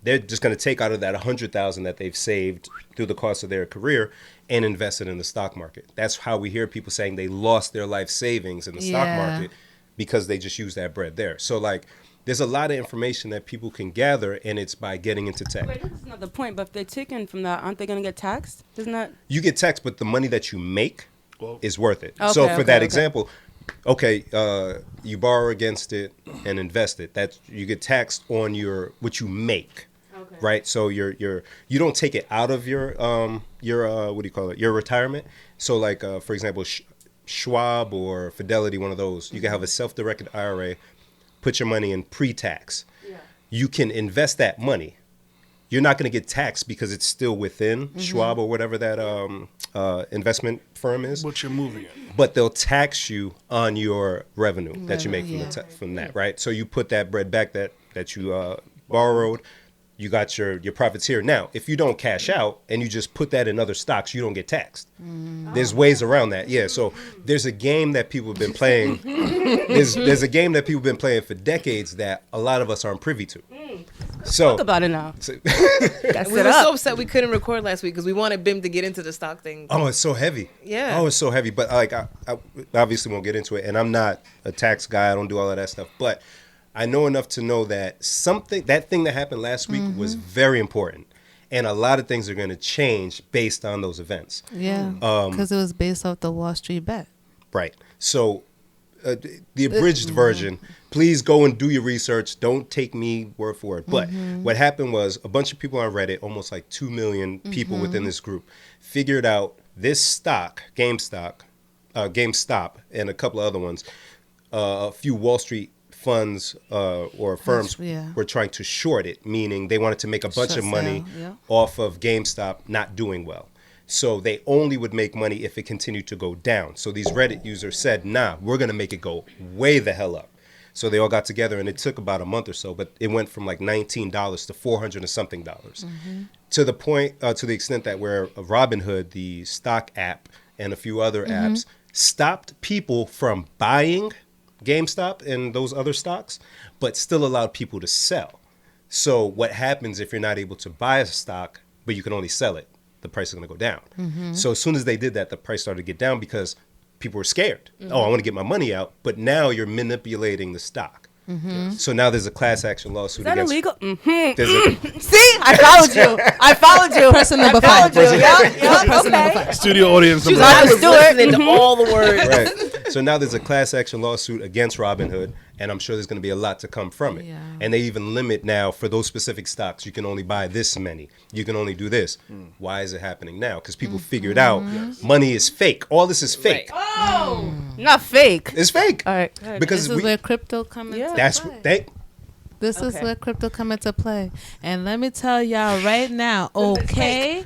they're just going to take out of that 100,000 that they've saved through the course of their career and invest it in the stock market. That's how we hear people saying they lost their life savings in the stock market because they just use that bread there. So like, there's a lot of information that people can gather, and it's by getting into tech. Wait, that's another point. But if they're taken from that, aren't they going to get taxed? Isn't that? You get taxed, but the money that you make is worth it. Okay, so for that okay. example, you borrow against it and invest it. That you get taxed on what you make. Okay. Right, so you don't take it out of your what do you call it, your retirement. So like for example, Schwab or Fidelity, one of those, you can have a self-directed IRA, put your money in pre-tax. Yeah. You can invest that money. You're not going to get taxed because it's still within Schwab or whatever that investment firm is. What you're moving it. But they'll tax you on your revenue that you make from that, right? So you put that bread back that you borrowed. You got your profits here. Now, if you don't cash out and you just put that in other stocks, you don't get taxed. There's ways around that. Yeah. So there's a game that people have been playing. There's a game that people have been playing for decades that a lot of us aren't privy to. So Talk about it now. We were so upset we couldn't record last week because we wanted Bim to get into the stock thing. Oh, it's so heavy. Yeah. Oh, it's so heavy. But like, I obviously won't get into it. And I'm not a tax guy. I don't do all of that stuff. But I know enough to know that that thing that happened last week was very important. And a lot of things are going to change based on those events. Yeah, because it was based off the Wall Street bet. Right. So the abridged version, please go and do your research. Don't take me word for it. But what happened was a bunch of people on Reddit, almost like 2 million people within this group, figured out this stock, GameStop, and a couple of other ones, a few Wall Street funds or firms were trying to short it, meaning they wanted to make a bunch of money off of GameStop not doing well. So they only would make money if it continued to go down. So these Reddit users said, nah, we're going to make it go way the hell up. So they all got together, and it took about a month or so, but it went from like $19 to $400 and something dollars. To the point, to the extent that where Robinhood, the stock app, and a few other apps stopped people from buying GameStop and those other stocks, but still allowed people to sell. So what happens if you're not able to buy a stock, but you can only sell it? The price is going to go down. So as soon as they did that, the price started to get down because people were scared. Oh, I want to get my money out. But now you're manipulating the stock. So now there's a class action lawsuit. Is that illegal? See, I followed you. Person number 5. Person number 5. Studio audience number I was listening to all the words. Right. So now there's a class action lawsuit against Robinhood, and I'm sure there's going to be a lot to come from it. Yeah. And they even limit now for those specific stocks. You can only buy this many. You can only do this. Why is it happening now? Because people figured out money is fake. All this is fake. Right. Oh, not fake. It's fake. All right. Because this is where crypto comes into play. This is where crypto come into play. And let me tell y'all right now, okay?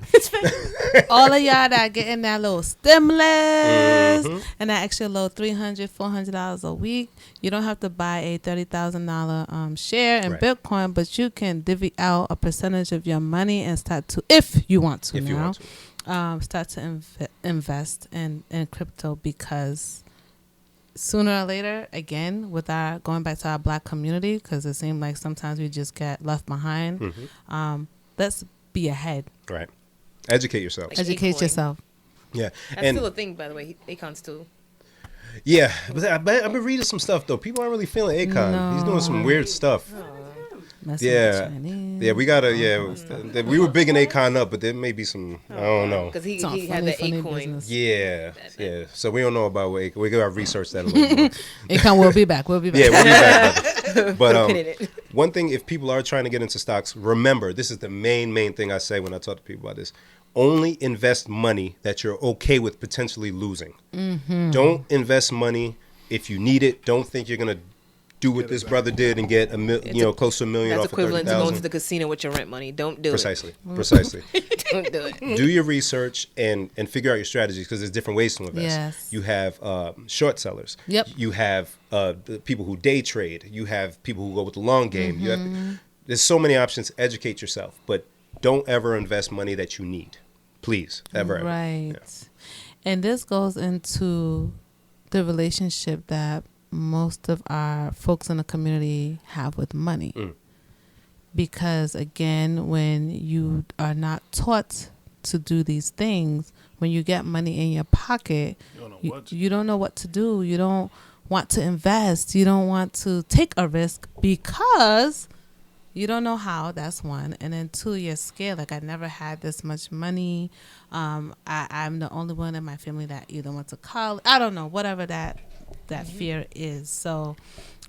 All of y'all that getting that little stimulus and that extra little $300, $400 a week, you don't have to buy a $30,000 share in Bitcoin, but you can divvy out a percentage of your money and start to, if you want to start to invest in crypto, because sooner or later, again, with our going back to our Black community, because it seemed like sometimes we just get left behind. Let's be ahead. Right. Educate yourself. Like Educate yourself. Yeah. That's still a thing, by the way. Akon's too. Yeah. But I've been reading some stuff, though. People aren't really feeling Akon. No. He's doing some weird stuff. Yeah, we gotta. Yeah, we were bigging Akon up, but there may be some. I don't know. Because he had the Akoin. Yeah. So we don't know about what Akon. We gotta research that a little more. Akon will be back. We'll be back. Yeah, we'll be back. But one thing, if people are trying to get into stocks, remember, this is the main thing I say when I talk to people about this. Only invest money that you're okay with potentially losing. Don't invest money if you need it. Don't think you're gonna do what this brother did and get close to $1 million off of $30,000. That's equivalent to going to the casino with your rent money. Don't do Precisely. it. Precisely. Don't do it. Do your research and figure out your strategies, because there's different ways to invest. Yes. You have short sellers. Yep. You have the people who day trade. You have people who go with the long game. You have, there's so many options. Educate yourself, but don't ever invest money that you need. Please, ever. Right. Yeah. And this goes into the relationship that most of our folks in the community have with money. because again, when you are not taught to do these things, when you get money in your pocket, you don't know what to do. You don't want to invest. You don't want to take a risk because you don't know how. That's one. And then two, you're scared. Like, I never had this much money. I'm the only one in my family that either went to college. I don't know, whatever that fear is. So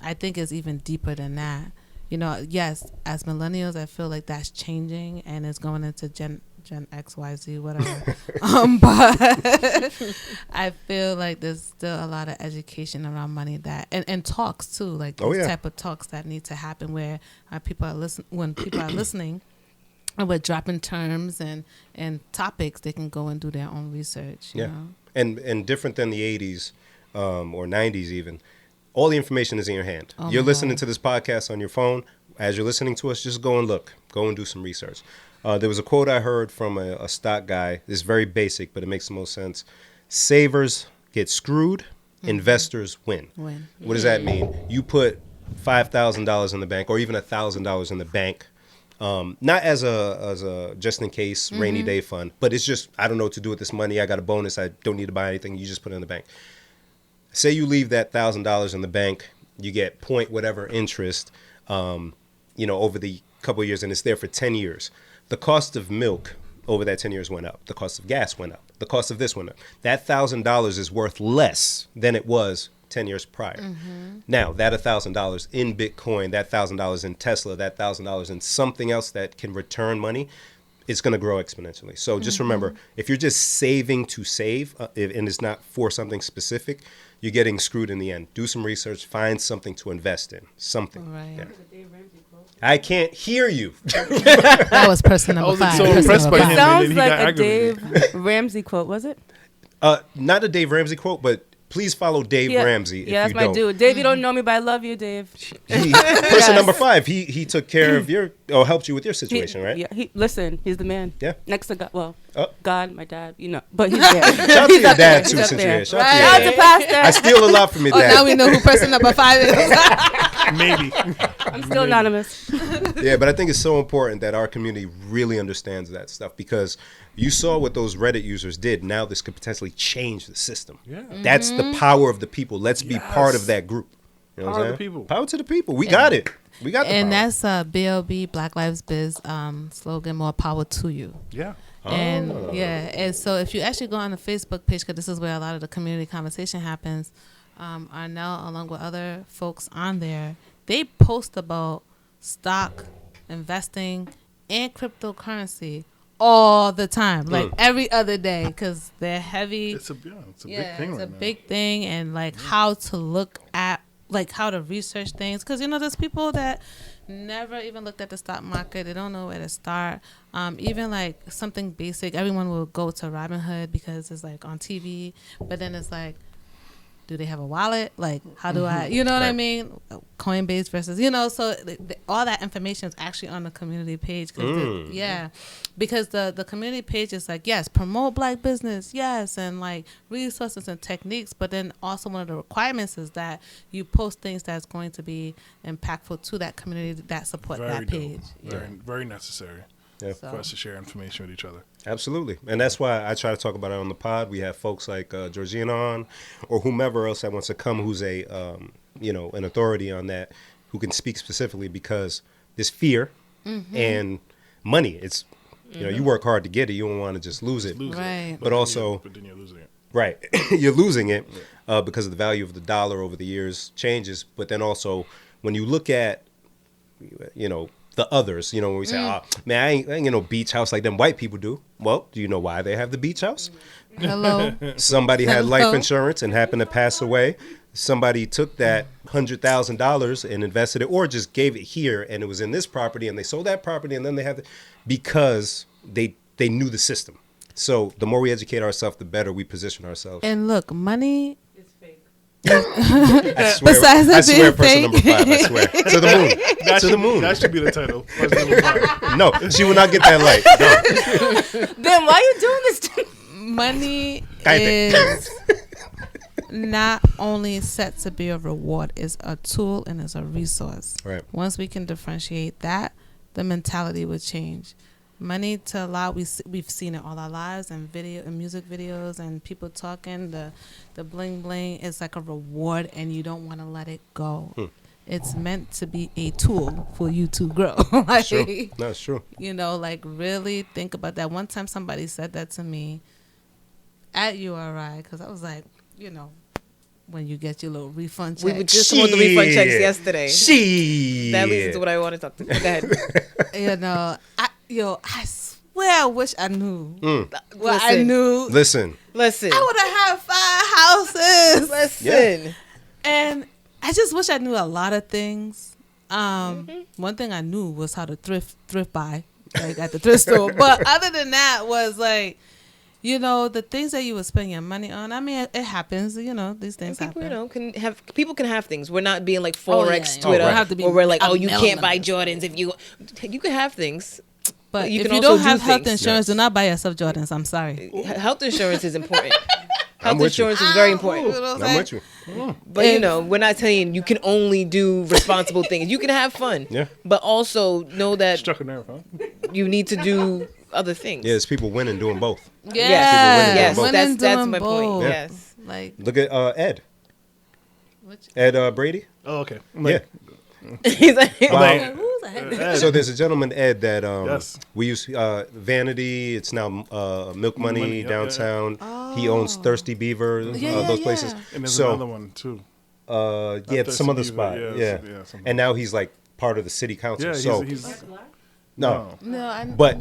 I think it's even deeper than that. You know, yes, as millennials, I feel like that's changing and it's going into Gen X, Y, Z, whatever. But I feel like there's still a lot of education around money that and talks too, like those type of talks that need to happen where people are when people are listening and we're dropping terms and topics, they can go and do their own research. You know? And different than the 80s or 90s even. All the information is in your hand. You're listening to this podcast on your phone. As you're listening to us, just go and look. Go and do some research. There was a quote I heard from a stock guy. It's very basic, but it makes the most sense. Savers get screwed. Investors win. What does that mean? You put $5,000 in the bank or even $1,000 in the bank, not as a just in case rainy day fund, but it's just, I don't know what to do with this money. I got a bonus. I don't need to buy anything. You just put it in the bank. Say you leave that $1,000 in the bank, you get point whatever interest, over the couple of years, and it's there for 10 years. The cost of milk over that 10 years went up. The cost of gas went up. The cost of this went up. That $1,000 is worth less than it was 10 years prior. Now, that $1,000 in Bitcoin, that $1,000 in Tesla, that $1,000 in something else that can return money, it's going to grow exponentially. So just remember, if you're just saving to save, and it's not for something specific, you're getting screwed in the end. Do some research. Find something to invest in. Something. Right. Yeah. I can't hear you. That was person number 5. So impressed by him. Sounds like a Dave Ramsey quote, was it? Not a Dave Ramsey quote, but please follow Dave Ramsey. Yeah, that's my dude. Dave, you don't know me, but I love you, Dave. Person number 5. He took care of helped you with your situation, right? Yeah. Listen, he's the man. Yeah. Next to God. God, my dad, but he's there. Shout out to your dad too, since you're here. Shout out to your dad. Pastor. I steal a lot from your dad. Now we know who person number 5 is. Maybe. I'm still anonymous. Yeah, but I think it's so important that our community really understands that stuff, because you saw what those Reddit users did. Now this could potentially change the system. Yeah. That's the power of the people. Let's be part of that group. You know Power to the people. Power to the people. We got it. We got the and power. that's BLB, Black Lives Biz slogan, more power to you. Yeah. And and so if you actually go on the Facebook page, because this is where a lot of the community conversation happens, Arnell, along with other folks on there, they post about stock, investing, and cryptocurrency all the time, like every other day, because they're heavy. It's a big thing right now. It's a big thing, and like how to look at, like how to research things, because there's people that never even looked at the stock market. They don't know where to start. Even like something basic, everyone will go to Robinhood because it's like on TV, but then it's like, do they have a wallet? Like, how do I, what I mean? Coinbase versus, so all that information is actually on the community page. Because the community page is like, yes, promote Black business, yes, and like resources and techniques. But then also one of the requirements is that you post things that's going to be impactful to that community that support that page. Very necessary. Yeah. For us to share information with each other. Absolutely. And that's why I try to talk about it on the pod. We have folks like Georgina on, or whomever else that wants to come who's an authority on that, who can speak specifically, because there's fear and money. It's, you work hard to get it. You don't want to just lose it. Right. But also, but then you're losing it. Right. You're losing it because of the value of the dollar over the years changes. But then also, when you look at, the others, when we say, man, I ain't get no beach house like them white people do. Well, do you know why they have the beach house? Hello. Somebody had life insurance and happened to pass away. Somebody took that $100,000 and invested it, or just gave it here, and it was in this property, and they sold that property, and then they have because they knew the system. So the more we educate ourselves, the better we position ourselves. And look, money. I swear, Besides I that swear, being person number 5, I swear. To the moon. To the moon. That should be the title. Person number 5. No, she will not get that light. No. Then why are you doing this to me? Money is not only set to be a reward, it's a tool and it's a resource. Right. Once we can differentiate that, the mentality would change. Money to allow, we've seen it all our lives, and video and music videos and people talking, the bling bling is like a reward, and you don't want to let it go. It's meant to be a tool for you to grow. Like, True. That's true. you know, like really think about that. One time somebody said that to me at URI, because I was like, you know, when you get your little refund check. We were just talking about the refund checks Shit. yesterday. Shit. That leads into what I want to talk to. Go ahead. You know, I swear I wish I knew. Well, I Listen. knew. Listen. Listen. I would have had 5 houses. Listen. And I just wish I knew a lot of things. One thing I knew was how to thrift buy, like at the thrift store. But other than that was like, you know, the things that you would spend your money on. I mean, it happens. You know, these things People, happen. people can have things. We're not being like Oh, yeah, Forex yeah. Twitter, Don't have to be where we're like, a oh, you million can't buy of them. Jordans if you can have things. But you if can you also don't have do health things. insurance, do not buy yourself Jordans. I'm sorry. Health insurance is important. I'm Health with you. insurance is very important. I'm with you. But you know, we're not telling you can only do responsible things. You can have fun. Yeah. But also know that Struck a nerve, huh? you need to do other things. Yeah, there's people winning doing both. Yeah, Yes, People women that's doing my point. both. Yeah. Yes. Like, Look at Ed. which, Ed Brady. Oh, okay. I'm Yeah. like, He's like, I'm like, who's that? Ed. So there's a gentleman, Ed, that Yes. we use Vanity. It's now Milk Money Money, yeah, downtown. He owns Thirsty Beaver, Yeah, those yeah, places. yeah. And there's So, another one too. Yeah, Thirsty some other Beaver, spot. yeah, Yeah, yeah, something. and now he's like part of the city council. Yeah, so he's no, No, I but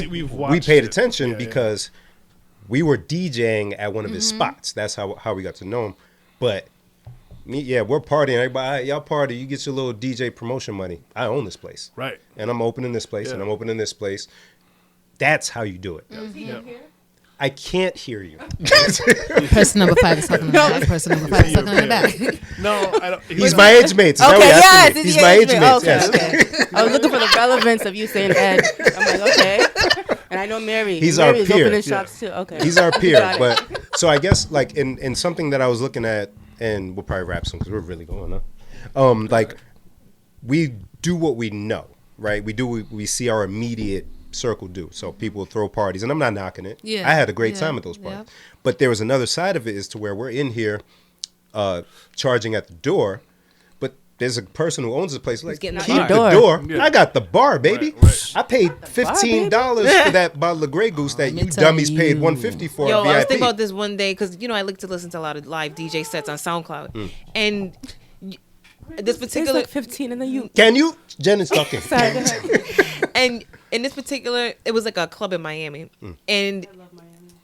we've we watched paid it. attention Yeah, yeah. because we were DJing at one of his spots. That's how we got to know him. But we're partying. Everybody, y'all party. You get your little DJ promotion money. I own this place, Right. and I'm opening this place, and Yeah. I'm opening this place. That's how you do it. Yeah. I can't hear you. person number 5 is talking in the back. Person number 5 is talking in the back. No, I don't. He's my age mates. Is that what Okay, you're yes, asking me? it's He's my age mates. Okay, Yes. okay. I was looking for the relevance of you saying Ed. I'm like, okay. And I know Mary. He's our Mary's peer. opening Yeah. shops too. Okay. He's our peer. Got it. But so I guess like in something that I was looking at, and we'll probably wrap some because we're really going on. Like we do what we know, right? We do what we see our immediate circle do. So people throw parties, and I'm not knocking it. Yeah, I had a great yeah, time at those parties. yeah. But there was another side of it is to where we're in here charging at the door, but there's a person who owns the place like getting keep the the bar. door. Yeah. I got the bar, baby. Right. I paid $15 for that bottle of Grey Goose that Let me you tell dummies paid you. $150 for. Yo, VIP. I was thinking about this one day because I like to listen to a lot of live DJ sets on SoundCloud, and this It's particular like 15 and then you. Can you? Jen is talking. Sorry, go ahead. and in this particular, it was like a club in Miami, and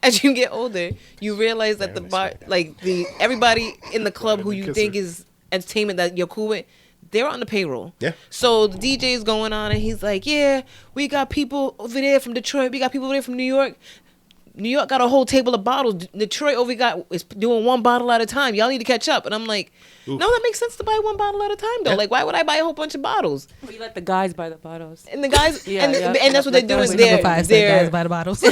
as you get older, you realize that the bar, like everybody in the club who you think is entertainment that you're cool with, they're on the payroll. Yeah. So the DJ is going on, and he's like, "Yeah, we got people over there from Detroit. We got people over there from New York. New York got a whole table of bottles. Detroit over is doing one bottle at a time. Y'all need to catch up." And I'm like, "No, that makes sense to buy one bottle at a time, though. Like, why would I buy a whole bunch of bottles?" You let the guys buy the bottles. And the guys, Yeah, and, yeah. and that's what they're doing. Person number 5 said guys buy the bottles.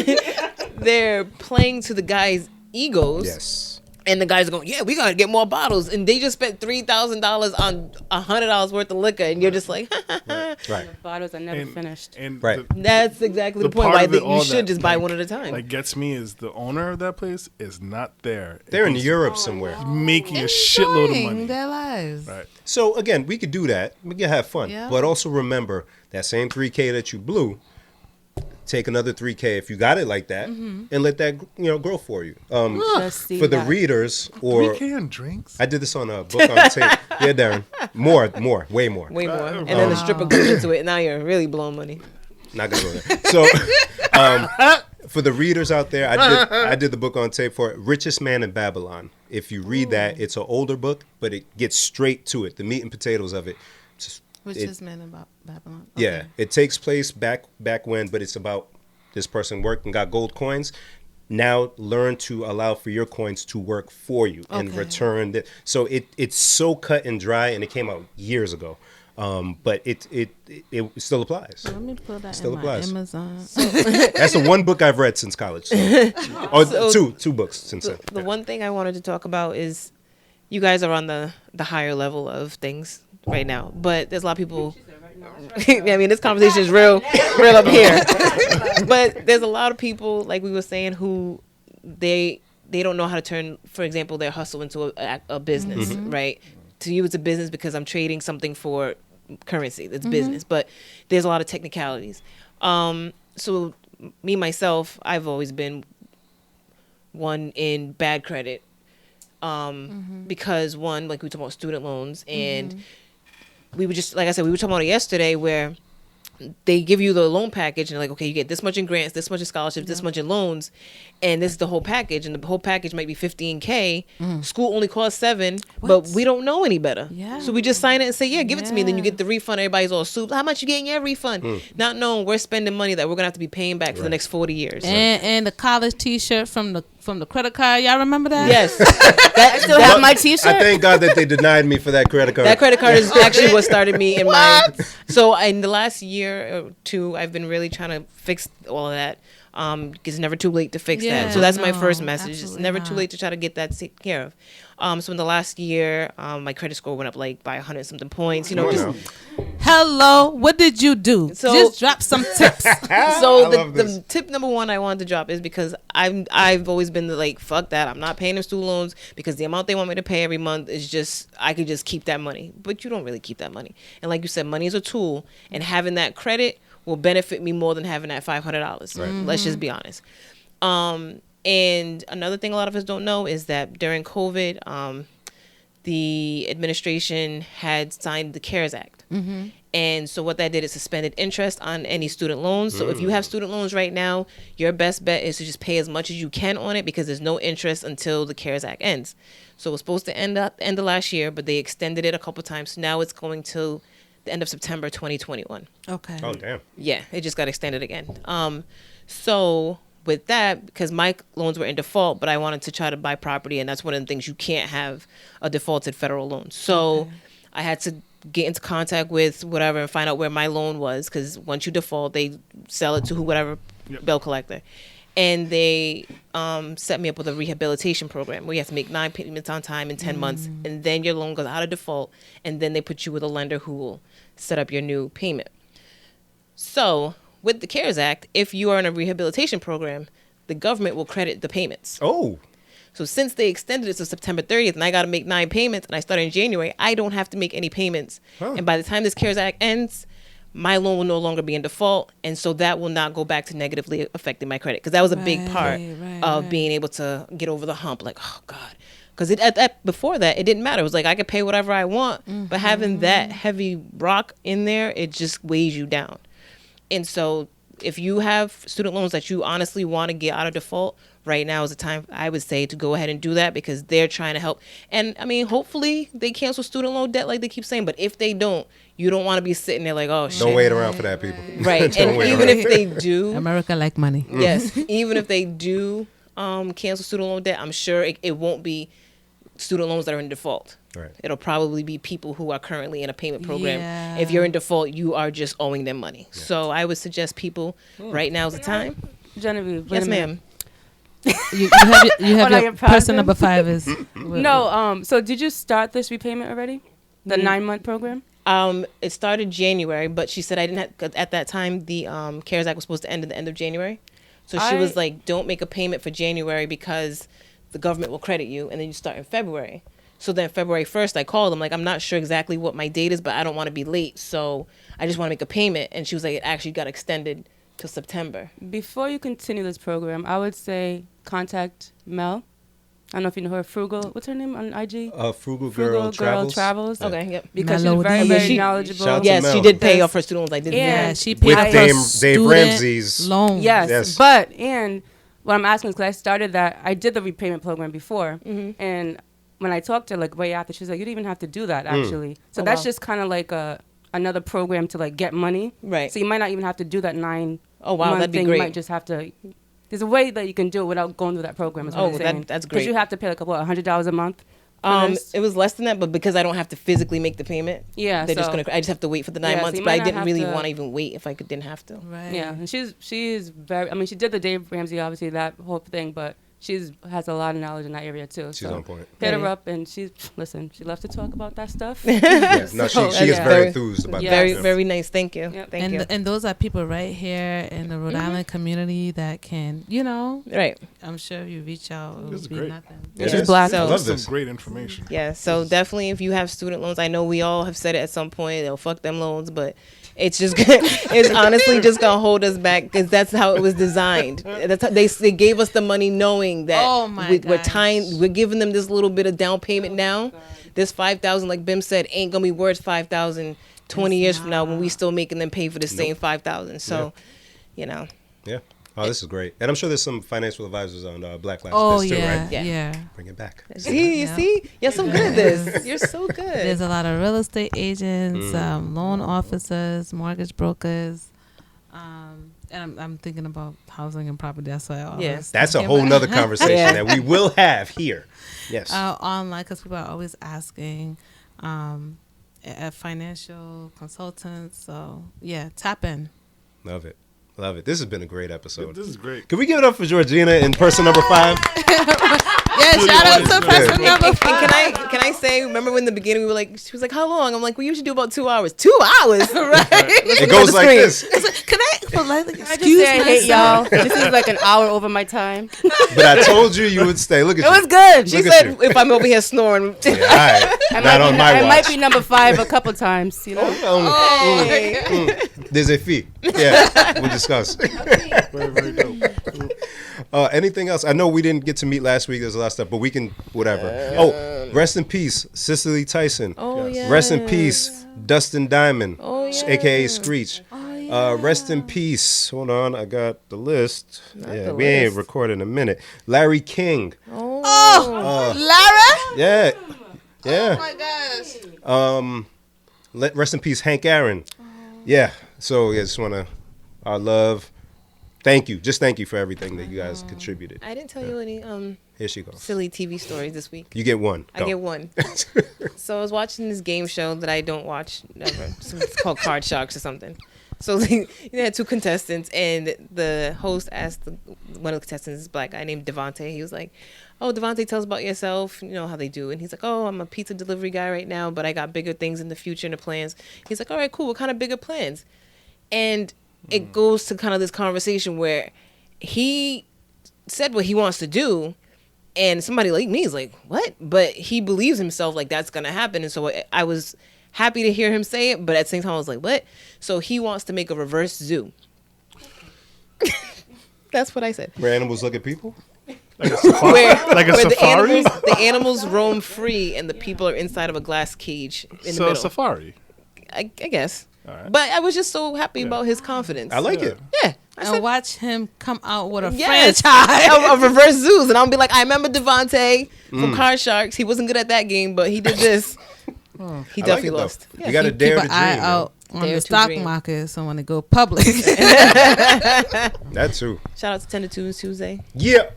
They're playing to the guys' egos. Yes. And the guys are going, "Yeah, we gotta get more bottles." And they just spent $3,000 on $100 worth of liquor, and you're just like, Right. The bottles are never finished. And Right. "That's exactly the point. part Why of it, you all should that, just buy like- one at a time." Like gets me is the owner of that place is not there. They're in He's Europe somewhere. making a shitload of Enjoying money. their lives. Right. So again, we could do that. We can have fun. Yeah. But also remember that same $3K that you blew, take another $3K if you got it like that, and let that grow for you. Just see For the that. readers, or 3K on drinks. I did this on a book on tape. Yeah, Darren. More, way more. Way more. And then the stripper goes into it. Now you're really blowing money. Not gonna go there. So, for the readers out there, I did the book on tape for Richest Man in Babylon. If you read that, it's an older book, but it gets straight to it. The meat and potatoes of it. Which It- is men about Babylon. Yeah, Okay. it takes place back when, but it's about this person worked and got gold coins. Now learn to allow for your coins to work for you and Okay. return that. So it's so cut and dry, and it came out years ago. But it still applies. Let me put that Still in applies. my Amazon. That's the one book I've read since college. So. Two books since then. The one thing I wanted to talk about is you guys are on the higher level of things right now, but there's a lot of people. I mean, this conversation is real up here. But there's a lot of people, like we were saying, who they don't know how to turn, for example, their hustle into a business, right? To you, it's a business because I'm trading something for currency. That's business. But there's a lot of technicalities. So me, myself, I've always been one in bad credit. Because one, like we talked about student loans, and we were just, like I said, we were talking about it yesterday, where they give you the loan package and they're like, okay, you get this much in grants, this much in scholarships, this much in loans, and this is the whole package, and the whole package might be $15K. School only costs $7,000, but we don't know any better. So we just sign it and say, yeah, give it to me, and then you get the refund. Everybody's all soup. How much you getting your refund? Not knowing we're spending money that we're gonna have to be paying back for the next 40 years. And the college T-shirt from the credit card, y'all remember that? Yes. I still have my T-shirt. I thank God that they denied me for that credit card. That credit card is actually what started me in my. So in the last year or two, I've been really trying to fix all of that. It's never too late to fix that. So that's my first message. It's never too late to try to get that taken care of. So in the last year, my credit score went up like by 100 something points. You know, just hello. What did you do? So, just drop some tips. So the tip number one I wanted to drop is because I've always been like, fuck that. I'm not paying them student loans because the amount they want me to pay every month is just, I could just keep that money. But you don't really keep that money. And like you said, money is a tool, and having that credit will benefit me more than having that $500. Right. Let's just be honest. And another thing a lot of us don't know is that during COVID, the administration had signed the CARES Act. And so what that did is suspended interest on any student loans. So if you have student loans right now, your best bet is to just pay as much as you can on it, because there's no interest until the CARES Act ends. So it was supposed to end up end of last year, but they extended it a couple times. So now it's going to the end of September 2021. Okay. Oh, damn. Yeah, it just got extended again. So with that, because my loans were in default, but I wanted to try to buy property, and that's one of the things, you can't have a defaulted federal loan. So I had to get into contact with whatever and find out where my loan was, because once you default, they sell it to whatever bill collector. And they set me up with a rehabilitation program where you have to make 9 payments on time in 10 months, and then your loan goes out of default, and then they put you with a lender who will set up your new payment. So with the CARES Act, if you are in a rehabilitation program, the government will credit the payments. Oh. So since they extended it to September 30th, and I got to make 9 payments, and I started in January, I don't have to make any payments. And by the time this CARES Act ends, my loan will no longer be in default, and so that will not go back to negatively affecting my credit, because that was a big part of being able to get over the hump. Like, oh God, because before that, it didn't matter. It was like I could pay whatever I want, but having that heavy rock in there, it just weighs you down. And so if you have student loans that you honestly want to get out of default, right now is the time, I would say, to go ahead and do that, because they're trying to help. And I mean, hopefully they cancel student loan debt like they keep saying, but if they don't, you don't want to be sitting there like, oh shit. Don't wait around for that, people. Right. And even if they do, America like money. Yes. Even if they do cancel student loan debt, I'm sure it won't be student loans that are in default. Right. It'll probably be people who are currently in a payment program. If you're in default, you are just owing them money. So I would suggest people, right now is the time. Genevieve, Yes, ma'am. You have your person number 5 is no. So did you start this repayment already? The 9-month program? It started January, but she said I didn't have, at that time the CARES Act was supposed to end at the end of January. So she was like, don't make a payment for January because the government will credit you, and then you start in February. So then February 1st, I called them like, I'm not sure exactly what my date is, but I don't want to be late. So I just want to make a payment. And she was like, it actually got extended to September. Before you continue this program, I would say contact Mel. I don't know if you know her, Frugal. What's her name on IG? Frugal Girl Travels. Yeah. Okay, yep. Because she's very, very knowledgeable. Yes, she did pay off her student loans. I did. Yeah, she paid with Dave Ramsey's loan. Yes, but and what I'm asking is because I started that, I did the repayment program before, and when I talked to her, like way after, she's like, you don't even have to do that actually. So that's just kind of like another program to like get money. Right. So you might not even have to do that 9 that'd be great. You might just have to. There's a way that you can do it without going through that program. Is what I'm saying. That's great. Because you have to pay like $100 a month. It was less than that, but because I don't have to physically make the payment, yeah, they're just gonna. I just have to wait for the 9 months. So but I didn't really want to even wait if I didn't have to. Right. Yeah, and she is very. I mean, she did the Dave Ramsey, obviously that whole thing, but She's has a lot of knowledge in that area too. She's on point. Hit her up, and she loves to talk about that stuff. Yeah, no, she is very enthused about that. Very, very nice. Thank you. Yep. Thank you. And those are people right here in the Rhode Island community that can, right. I'm sure if you reach out, it This is would be great. nothing. Yeah, She's black. So- I love Some this. great information. Yeah, so definitely if you have student loans, I know we all have said it at some point, they'll fuck them loans, but it's just it's honestly just gonna hold us back because that's how it was designed. That's how they gave us the money knowing that we're giving them this little bit of down payment now. This $5,000, like Bim said, ain't gonna be worth $5,000 20 years from now when we still making them pay for the same $5,000. So, Yeah. Oh, this is great. And I'm sure there's some financial advisors on Black Lives Oh, Biz too, yeah, right? yeah. Bring it back. see, you're so good at this. You're so good. There's a lot of real estate agents, loan officers, mortgage brokers. And I'm thinking about housing and property. That's why That's a whole nother conversation that we will have here. Yes. Online, because people are always asking financial consultants. So, yeah, tap in. Love it. Love it. This has been a great episode. This is great. Can we give it up for Georgina in person number 5? Yeah, shout out to person number And 5. can I say, remember when in the beginning we were like, she was like, how long? I'm like, we usually do about 2 hours. 2 hours? Right. It goes like this. Can I politely I just excuse say I hate myself? y'all. This is like an hour over my time. But I told you would stay. Look at It you. was good. She Look at said, you. if I'm over here snoring. Yeah, all right. Not on my I watch. might be number 5 a couple times. You know. There's a fee. Yeah, we'll discuss. Very, very dope. Anything else? I know we didn't get to meet last week. There's a lot of stuff, but we can, whatever. Rest in peace, Cicely Tyson. Oh, yeah. Rest in peace, Dustin Diamond, a.k.a. Screech. Rest in peace. Hold on, I got the list. the We ain't list. recording in a minute. Larry King. Lara? Yeah. Yeah. Oh my gosh. Rest in peace, Hank Aaron. Yeah. So, yeah, just want to, our love. Thank you. Just thank you for everything that you guys contributed. I didn't tell you any Here she goes. silly TV stories this week. You get one. I get one. So I was watching this game show that I don't watch ever. It's called Card Sharks or something. So they had 2 contestants, and the host asked one of the contestants, this black guy named Devontae. He was like, "Oh, Devontae, tell us about yourself. You know how they do." And he's like, "Oh, I'm a pizza delivery guy right now, but I got bigger things in the future and the plans." He's like, "All right, cool. What kind of bigger plans?" And it goes to kind of this conversation where he said what he wants to do, and somebody like me is like, "What?" But he believes himself like that's gonna happen, and so I was happy to hear him say it, but at the same time I was like, "What?" So he wants to make a reverse zoo. That's what I said. Where animals look at people? Like a safari? Where Like a safari? the animals roam free and the people are inside of a glass cage in the So middle. safari. I guess. All right. But I was just so happy about his confidence. I like it. Yeah. I And said, watch him come out with a yes, franchise. of reverse zoos. And I'll be like, I remember Devontae from Card Sharks. He wasn't good at that game, but he did this. He I like definitely it, though. lost. You got to dare to Keep dream. an eye man. out on Dare the to stock dream. market, so when they go public. That too. Shout out to 10 to 2 Tuesday. Yeah.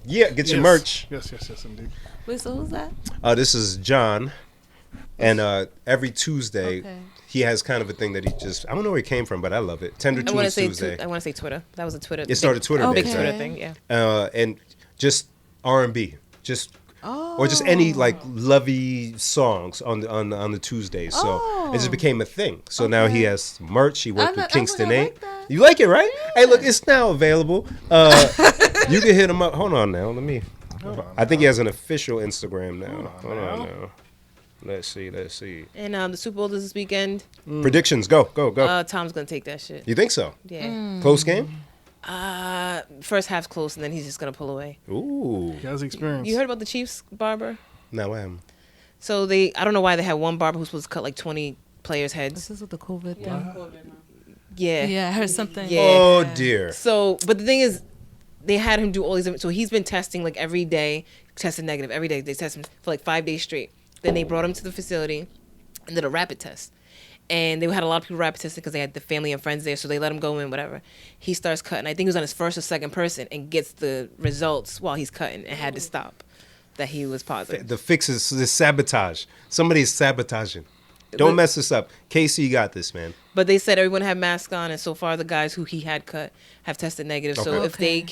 Yeah, get your merch. Yes, indeed. Wait, so who's that? This is John. And every Tuesday, Okay. he has kind of a thing that he just, I don't know where it came from, but I love it. 10 to 2 I want to is say Tuesday. I want to say Twitter. That was a Twitter. It started Twitter big days, Twitter right? thing. Yeah. And just R&B. Just or just any like lovey songs on the Tuesdays. So it just became a thing. So now he has merch. He worked with Kingston 8. like that. You like it, right? Hey, look, it's now available. You can hit him up. Hold on now. Let me. I think he has an official Instagram now. Hold on now. Let's see. And the Super Bowl is this weekend. Predictions. Go. Tom's gonna take that shit. You think so? Yeah. Close game? First half's close, and then he's just gonna pull away. Ooh. He has experience. You heard about the Chiefs barber? Now I am. So I don't know why they had one barber who's supposed to cut like 20 players' This heads. is with the COVID thing. Yeah. Yeah, I heard something. Yeah. Oh dear. So, but the thing is, they had him do all these. So he's been testing like every day, tested negative every day. They test him for like 5 days straight. Then they brought him to the facility and did a rapid test. And they had a lot of people rapid testing because they had the family and friends there, so they let him go in, whatever. He starts cutting. I think he was on his first or second person and gets the results while he's cutting and had to stop that he was positive. The fix is sabotage. Somebody's sabotaging. Don't mess this up. KC got this, man. But they said everyone had masks on, and so far the guys who he had cut have tested negative. So Okay.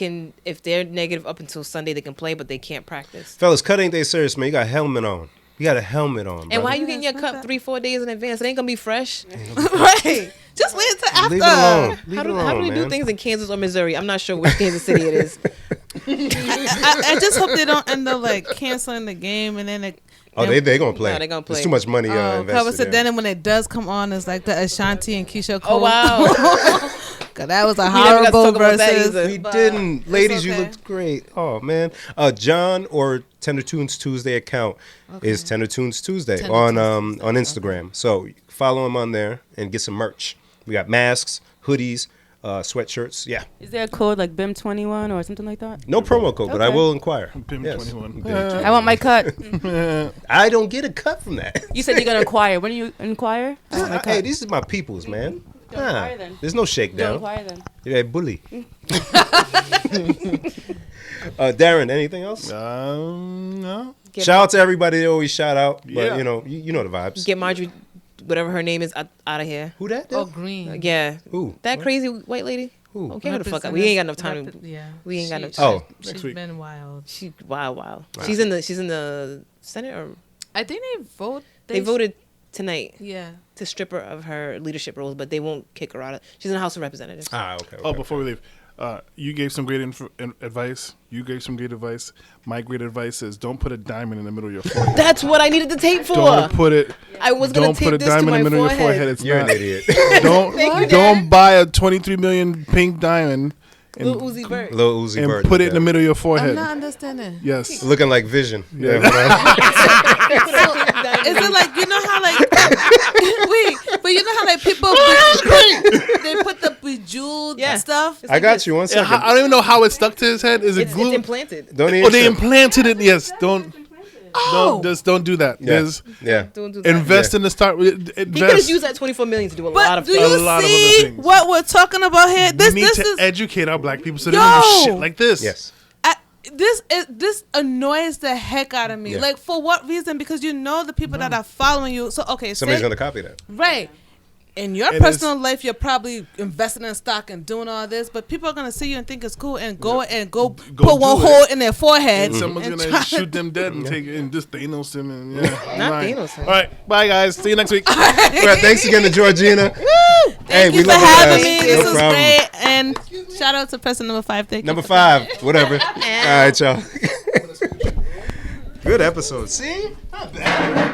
if they're negative up until Sunday, they can play, but they can't practice. Fellas, cut ain't they serious, man. You got a helmet on. You got a helmet on, And brother. why are you getting your cut 3-4 days in advance? It ain't gonna be fresh. Right. Just wait until after. Leave it alone. Leave How it do, alone, how do we man. do things in Kansas or Missouri? I'm not sure which Kansas City it is. I just hope they don't end up like canceling the game and then it. Oh, they gonna play. No, they gonna play. There's too much money invested. So there. then when it does come on, it's like the Ashanti and Keisha Cole. Oh wow. God, that was a We never got to horrible talk about that versus. either. We didn't. Ladies, you okay. looked great. Oh, man. John or Tender Tunes Tuesday account is Tender Tunes Tuesday Tender on Tunes. Instagram. So follow him on there and get some merch. We got masks, hoodies, sweatshirts. Yeah. Is there a code like BIM21 or something like that? No promo code, but I Okay. will inquire. BIM Yes. 21. I want my cut. I don't get a cut from that. You said you're gonna inquire. When do you inquire? I want my Hey, cut. these are my peoples, man. Don't inquire then. There's no Don't shakedown. inquire then. Yeah, bully. Darren, anything else? No. Shout out to everybody they always shout out. But, Yeah. you know the vibes. Get Marjorie, whatever her name is, out of here. Who that? Oh, green. Yeah. Who? That What? crazy white lady. Who? Okay, her the fuck up. We ain't got enough time. Yeah. We ain't got enough She- time. Oh, She's next week. been wild. She wow. She's in the Senate, or I think they voted tonight Yeah. to strip her of her leadership roles, but they won't kick her out. She's in the House of Representatives. Okay. Oh, before we leave, you gave some great advice. You gave some great advice. My great advice is don't put a diamond in the middle of your forehead. That's what I needed the tape for. Don't put it. I was gonna Don't tape put a this to diamond my in the middle of your forehead. forehead. It's You're not. an idiot. Don't Thank you, don't Dad. buy a 23 million pink diamond and, Lil Uzi Vert. Lil Uzi and Vert put did it in the that. middle of your I'm forehead. not understanding. Yes. Looking like Vision. Yeah. Is it like, you know how like wait, but you know how like people they put the bejeweled Yeah. stuff? I got you. One Yeah, second. I don't even know how it stuck to his head. Is it It's glue? implanted. Don't Oh, even. they implanted it. Yes. Don't don't do that. Yeah. There's Yeah. Don't do that. invest in the start. He could have Invest. used that 24 million to do a But lot of do things. you A lot of other see things. what we're talking about here? We This need this to is educate our black people so they don't do Yo! shit like this. Yes. this annoys the heck out of me. Yeah. Like, for what reason? Because you know the people that are following you. So okay, Somebody's say, gonna copy that. right. In your It personal life, you're probably investing in stock and doing all this, but people are gonna see you and think it's cool and go put one do it. hole in their forehead. And someone's and gonna try- shoot them dead and take it and just Thanos him and Not lying. Thanos him. All right, bye guys. See you next week. All right, thanks again to Georgina. Thank we you for love you having guys. me. No This was problem. great. And shout out to person number 5. Thank Number you. 5, whatever. All right, y'all. Good episode. See? Not bad.